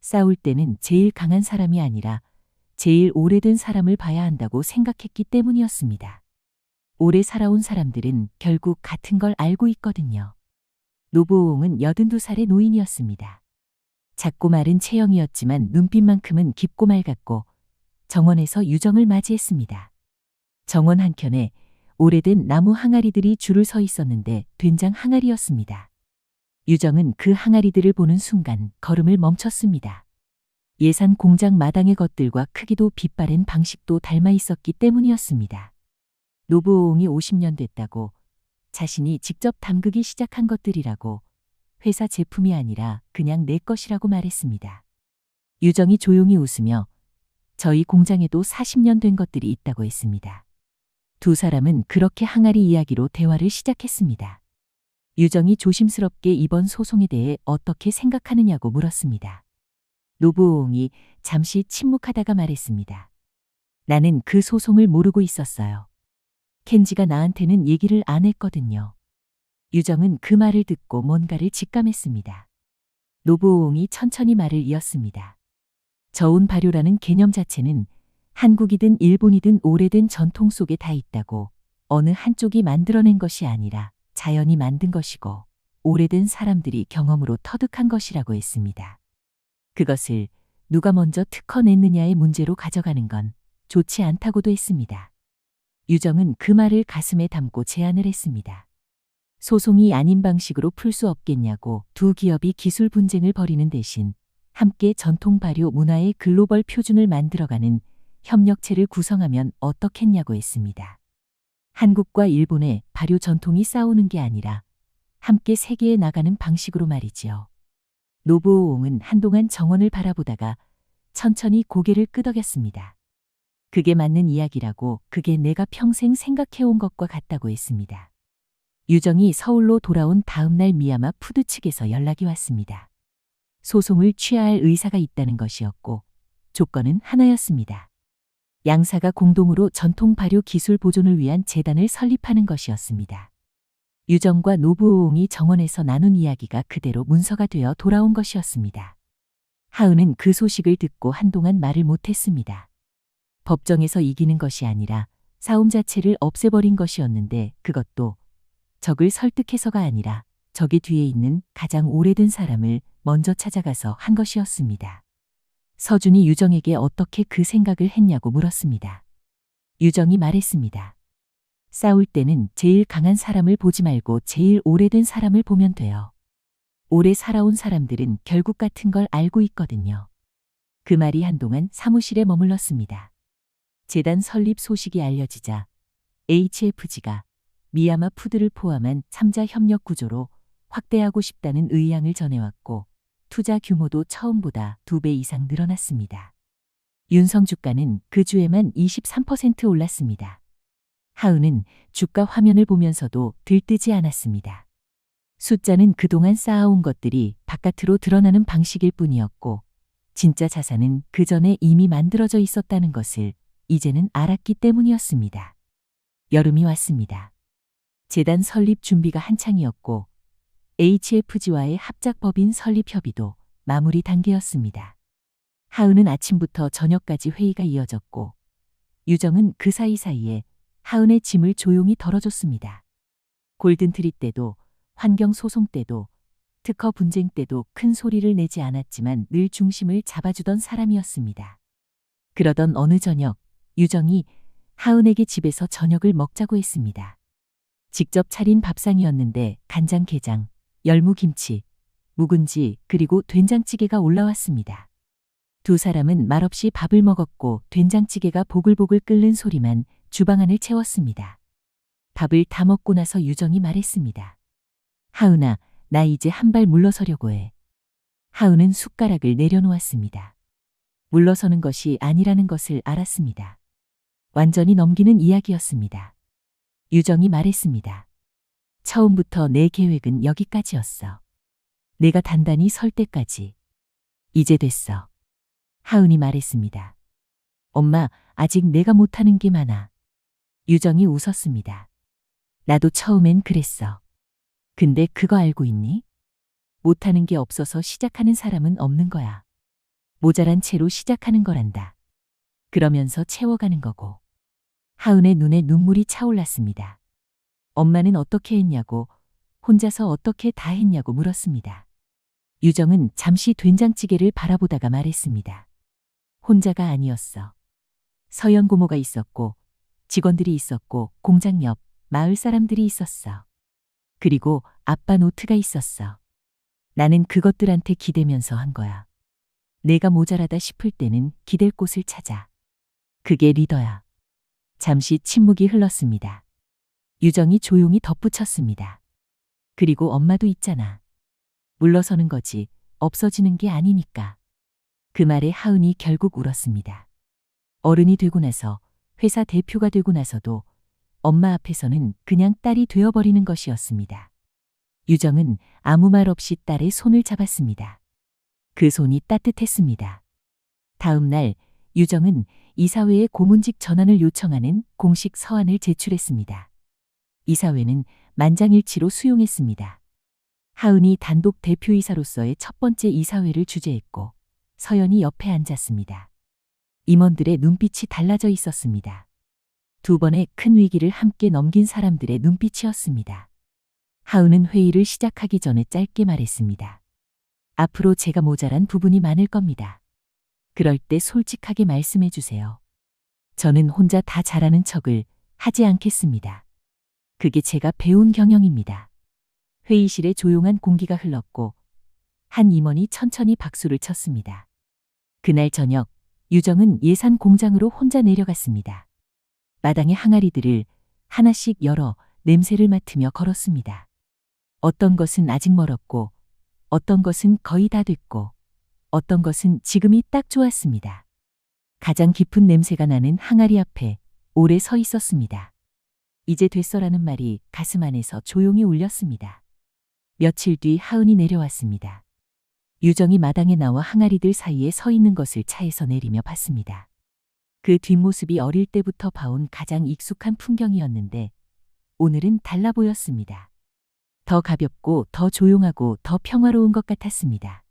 싸울 때는 제일 강한 사람이 아니라 제일 오래된 사람을 봐야 한다고 생각했기 때문이었습니다. 오래 살아온 사람들은 결국 같은 걸 알고 있거든요. 노부오옹은 82살의 노인이었습니다. 작고 마른 체형이었지만 눈빛만큼은 깊고 맑았고 정원에서 유정을 맞이했습니다. 정원 한켠에 오래된 나무 항아리들이 줄을 서 있었는데 된장 항아리였습니다. 유정은 그 항아리들을 보는 순간 걸음을 멈췄습니다. 예산 공장 마당의 것들과 크기도 빛바랜 방식도 닮아 있었기 때문이었습니다. 노부오옹이 50년 됐다고 자신이 직접 담그기 시작한 것들이라고 회사 제품이 아니라 그냥 내 것이라고 말했습니다. 유정이 조용히 웃으며 저희 공장에도 40년 된 것들이 있다고 했습니다. 두 사람은 그렇게 항아리 이야기로 대화를 시작했습니다. 유정이 조심스럽게 이번 소송에 대해 어떻게 생각하느냐고 물었습니다. 노부오옹이 잠시 침묵하다가 말했습니다. 나는 그 소송을 모르고 있었어요. 켄지가 나한테는 얘기를 안 했거든요. 유정은 그 말을 듣고 뭔가를 직감했습니다. 노부오옹이 천천히 말을 이었습니다. 저온 발효라는 개념 자체는 한국이든 일본이든 오래된 전통 속에 다 있다고 어느 한쪽이 만들어낸 것이 아니라 자연이 만든 것이고 오래된 사람들이 경험으로 터득한 것이라고 했습니다. 그것을 누가 먼저 특허냈느냐의 문제로 가져가는 건 좋지 않다고도 했습니다. 유정은 그 말을 가슴에 담고 제안을 했습니다. 소송이 아닌 방식으로 풀 수 없겠냐고 두 기업이 기술 분쟁을 벌이는 대신 함께 전통 발효 문화의 글로벌 표준을 만들어가는 협력체를 구성하면 어떻겠냐고 했습니다. 한국과 일본의 발효 전통이 싸우는 게 아니라 함께 세계에 나가는 방식으로 말이지요. 노부오옹은 한동안 정원을 바라보다가 천천히 고개를 끄덕였습니다. 그게 맞는 이야기라고 그게 내가 평생 생각해온 것과 같다고 했습니다. 유정이 서울로 돌아온 다음 날 미야마 푸드 측에서 연락이 왔습니다. 소송을 취하할 의사가 있다는 것이었고 조건은 하나였습니다. 양사가 공동으로 전통 발효 기술 보존을 위한 재단을 설립하는 것이었습니다. 유정과 노부오옹이 정원에서 나눈 이야기가 그대로 문서가 되어 돌아온 것이었습니다. 하은은 그 소식을 듣고 한동안 말을 못했습니다. 법정에서 이기는 것이 아니라 싸움 자체를 없애버린 것이었는데 그것도 적을 설득해서가 아니라 적이 뒤에 있는 가장 오래된 사람을 먼저 찾아가서 한 것이었습니다. 서준이 유정에게 어떻게 그 생각을 했냐고 물었습니다. 유정이 말했습니다. 싸울 때는 제일 강한 사람을 보지 말고 제일 오래된 사람을 보면 돼요. 오래 살아온 사람들은 결국 같은 걸 알고 있거든요. 그 말이 한동안 사무실에 머물렀습니다. 재단 설립 소식이 알려지자 HFG가 미야마 푸드를 포함한 3자 협력 구조로 확대하고 싶다는 의향을 전해왔고 투자 규모도 처음보다 2배 이상 늘어났습니다. 윤성 주가는 그 주에만 23% 올랐습니다. 하은은 주가 화면을 보면서도 들뜨지 않았습니다. 숫자는 그동안 쌓아온 것들이 바깥으로 드러나는 방식일 뿐이었고 진짜 자산은 그 전에 이미 만들어져 있었다는 것을 이제는 알았기 때문이었습니다. 여름이 왔습니다. 재단 설립 준비가 한창이었고 HFG와의 합작법인 설립 협의도 마무리 단계였습니다. 하은은 아침부터 저녁까지 회의가 이어졌고 유정은 그 사이사이에 하은의 짐을 조용히 덜어줬습니다. 골든트리 때도 환경소송 때도 특허 분쟁 때도 큰 소리를 내지 않았지만 늘 중심을 잡아주던 사람이었습니다. 그러던 어느 저녁 유정이 하은에게 집에서 저녁을 먹자고 했습니다. 직접 차린 밥상이었는데 간장게장, 열무김치, 묵은지 그리고 된장찌개가 올라왔습니다. 두 사람은 말없이 밥을 먹었고 된장찌개가 보글보글 끓는 소리만 주방 안을 채웠습니다. 밥을 다 먹고 나서 유정이 말했습니다. 하은아, 나 이제 한 발 물러서려고 해. 하은은 숟가락을 내려놓았습니다. 물러서는 것이 아니라는 것을 알았습니다. 완전히 넘기는 이야기였습니다. 유정이 말했습니다. 처음부터 내 계획은 여기까지였어. 내가 단단히 설 때까지. 이제 됐어. 하은이 말했습니다. 엄마, 아직 내가 못하는 게 많아. 유정이 웃었습니다. 나도 처음엔 그랬어. 근데 그거 알고 있니? 못하는 게 없어서 시작하는 사람은 없는 거야. 모자란 채로 시작하는 거란다. 그러면서 채워가는 거고. 하은의 눈에 눈물이 차올랐습니다. 엄마는 어떻게 했냐고, 혼자서 어떻게 다 했냐고 물었습니다. 유정은 잠시 된장찌개를 바라보다가 말했습니다. 혼자가 아니었어. 서연 고모가 있었고, 직원들이 있었고, 공장 옆 마을 사람들이 있었어. 그리고 아빠 노트가 있었어. 나는 그것들한테 기대면서 한 거야. 내가 모자라다 싶을 때는 기댈 곳을 찾아. 그게 리더야. 잠시 침묵이 흘렀습니다. 유정이 조용히 덧붙였습니다. 그리고 엄마도 있잖아. 물러서는 거지, 없어지는 게 아니니까. 그 말에 하은이 결국 울었습니다. 어른이 되고 나서, 회사 대표가 되고 나서도 엄마 앞에서는 그냥 딸이 되어버리는 것이었습니다. 유정은 아무 말 없이 딸의 손을 잡았습니다. 그 손이 따뜻했습니다. 다음 날 유정은 이사회에 고문직 전환을 요청하는 공식 서한을 제출했습니다. 이사회는 만장일치로 수용했습니다. 하은이 단독 대표이사로서의 첫 번째 이사회를 주재했고 서연이 옆에 앉았습니다. 임원들의 눈빛이 달라져 있었습니다. 두 번의 큰 위기를 함께 넘긴 사람들의 눈빛이었습니다. 하은은 회의를 시작하기 전에 짧게 말했습니다. 앞으로 제가 모자란 부분이 많을 겁니다. 그럴 때 솔직하게 말씀해 주세요. 저는 혼자 다 잘하는 척을 하지 않겠습니다. 그게 제가 배운 경영입니다. 회의실에 조용한 공기가 흘렀고 한 임원이 천천히 박수를 쳤습니다. 그날 저녁 유정은 예산 공장으로 혼자 내려갔습니다. 마당의 항아리들을 하나씩 열어 냄새를 맡으며 걸었습니다. 어떤 것은 아직 멀었고 어떤 것은 거의 다 됐고 어떤 것은 지금이 딱 좋았습니다. 가장 깊은 냄새가 나는 항아리 앞에 오래 서 있었습니다. 이제 됐어라는 말이 가슴 안에서 조용히 울렸습니다. 며칠 뒤 하은이 내려왔습니다. 유정이 마당에 나와 항아리들 사이에 서 있는 것을 차에서 내리며 봤습니다. 그 뒷모습이 어릴 때부터 봐온 가장 익숙한 풍경이었는데 오늘은 달라 보였습니다. 더 가볍고 더 조용하고 더 평화로운 것 같았습니다.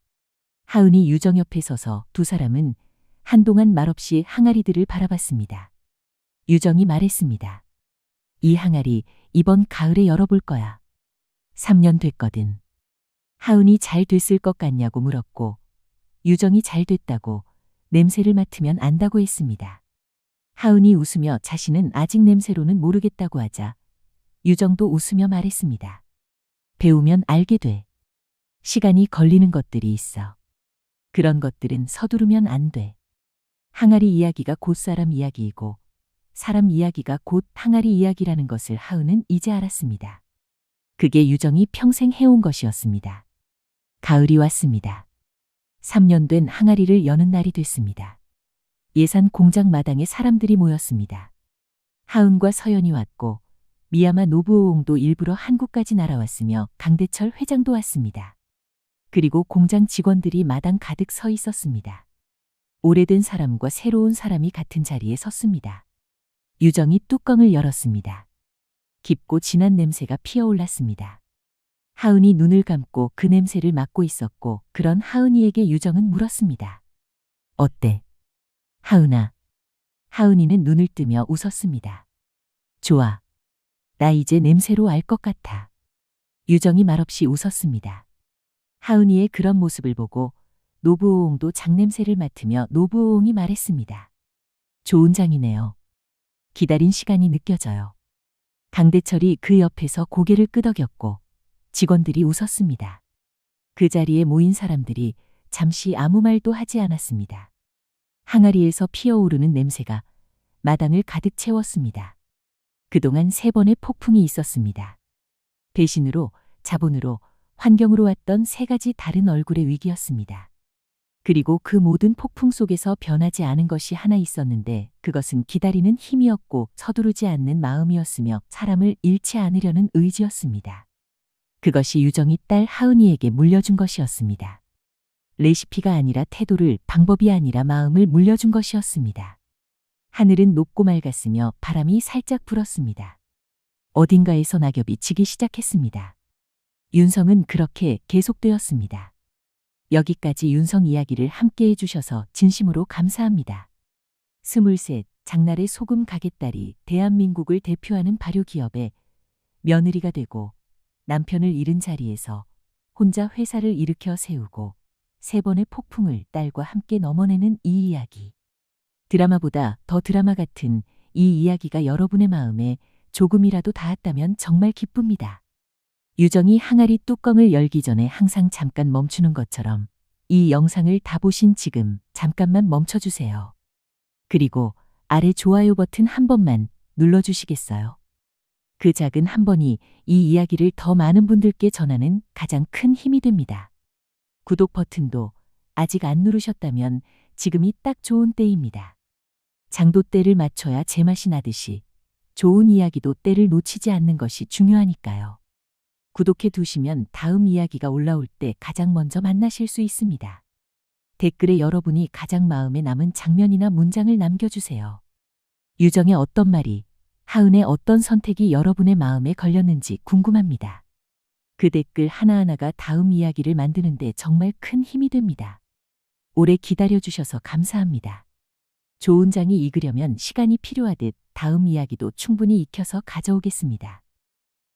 하은이 유정 옆에 서서 두 사람은 한동안 말없이 항아리들을 바라봤습니다. 유정이 말했습니다. 이 항아리 이번 가을에 열어볼 거야. 3년 됐거든. 하은이 잘 됐을 것 같냐고 물었고 유정이 잘 됐다고 냄새를 맡으면 안다고 했습니다. 하은이 웃으며 자신은 아직 냄새로는 모르겠다고 하자 유정도 웃으며 말했습니다. 배우면 알게 돼. 시간이 걸리는 것들이 있어. 그런 것들은 서두르면 안 돼. 항아리 이야기가 곧 사람 이야기이고 사람 이야기가 곧 항아리 이야기라는 것을 하은은 이제 알았습니다. 그게 유정이 평생 해온 것이었습니다. 가을이 왔습니다. 3년 된 항아리를 여는 날이 됐습니다. 예산 공장 마당에 사람들이 모였습니다. 하은과 서연이 왔고 미야마 노부오옹도 일부러 한국까지 날아왔으며 강대철 회장도 왔습니다. 그리고 공장 직원들이 마당 가득 서 있었습니다. 오래된 사람과 새로운 사람이 같은 자리에 섰습니다. 유정이 뚜껑을 열었습니다. 깊고 진한 냄새가 피어올랐습니다. 하은이 눈을 감고 그 냄새를 맡고 있었고 그런 하은이에게 유정은 물었습니다. 어때? 하은아. 하은이는 눈을 뜨며 웃었습니다. 좋아. 나 이제 냄새로 알 것 같아. 유정이 말없이 웃었습니다. 하은이의 그런 모습을 보고 노부오옹도 장냄새를 맡으며 노부오옹이 말했습니다. 좋은 장이네요. 기다린 시간이 느껴져요. 강대철이 그 옆에서 고개를 끄덕였고 직원들이 웃었습니다. 그 자리에 모인 사람들이 잠시 아무 말도 하지 않았습니다. 항아리에서 피어오르는 냄새가 마당을 가득 채웠습니다. 그동안 3번의 폭풍이 있었습니다. 배신으로, 자본으로, 환경으로 왔던 3가지 다른 얼굴의 위기였습니다. 그리고 그 모든 폭풍 속에서 변하지 않은 것이 하나 있었는데 그것은 기다리는 힘이었고 서두르지 않는 마음이었으며 사람을 잃지 않으려는 의지였습니다. 그것이 유정이 딸 하은이에게 물려준 것이었습니다. 레시피가 아니라 태도를, 방법이 아니라 마음을 물려준 것이었습니다. 하늘은 높고 맑았으며 바람이 살짝 불었습니다. 어딘가에서 낙엽이 지기 시작했습니다. 윤성은 그렇게 계속되었습니다. 여기까지 윤성 이야기를 함께 해주셔서 진심으로 감사합니다. 23, 장날의 소금 가게딸이 대한민국을 대표하는 발효기업의 며느리가 되고 남편을 잃은 자리에서 혼자 회사를 일으켜 세우고 3번의 폭풍을 딸과 함께 넘어내는 이 이야기. 드라마보다 더 드라마 같은 이 이야기가 여러분의 마음에 조금이라도 닿았다면 정말 기쁩니다. 유정이 항아리 뚜껑을 열기 전에 항상 잠깐 멈추는 것처럼 이 영상을 다 보신 지금 잠깐만 멈춰주세요. 그리고 아래 좋아요 버튼 한 번만 눌러주시겠어요? 그 작은 한 번이 이 이야기를 더 많은 분들께 전하는 가장 큰 힘이 됩니다. 구독 버튼도 아직 안 누르셨다면 지금이 딱 좋은 때입니다. 장도 때를 맞춰야 제맛이 나듯이 좋은 이야기도 때를 놓치지 않는 것이 중요하니까요. 구독해 두시면 다음 이야기가 올라올 때 가장 먼저 만나실 수 있습니다. 댓글에 여러분이 가장 마음에 남은 장면이나 문장을 남겨주세요. 유정의 어떤 말이, 하은의 어떤 선택이 여러분의 마음에 걸렸는지 궁금합니다. 그 댓글 하나하나가 다음 이야기를 만드는데 정말 큰 힘이 됩니다. 오래 기다려주셔서 감사합니다. 좋은 장이 익으려면 시간이 필요하듯 다음 이야기도 충분히 익혀서 가져오겠습니다.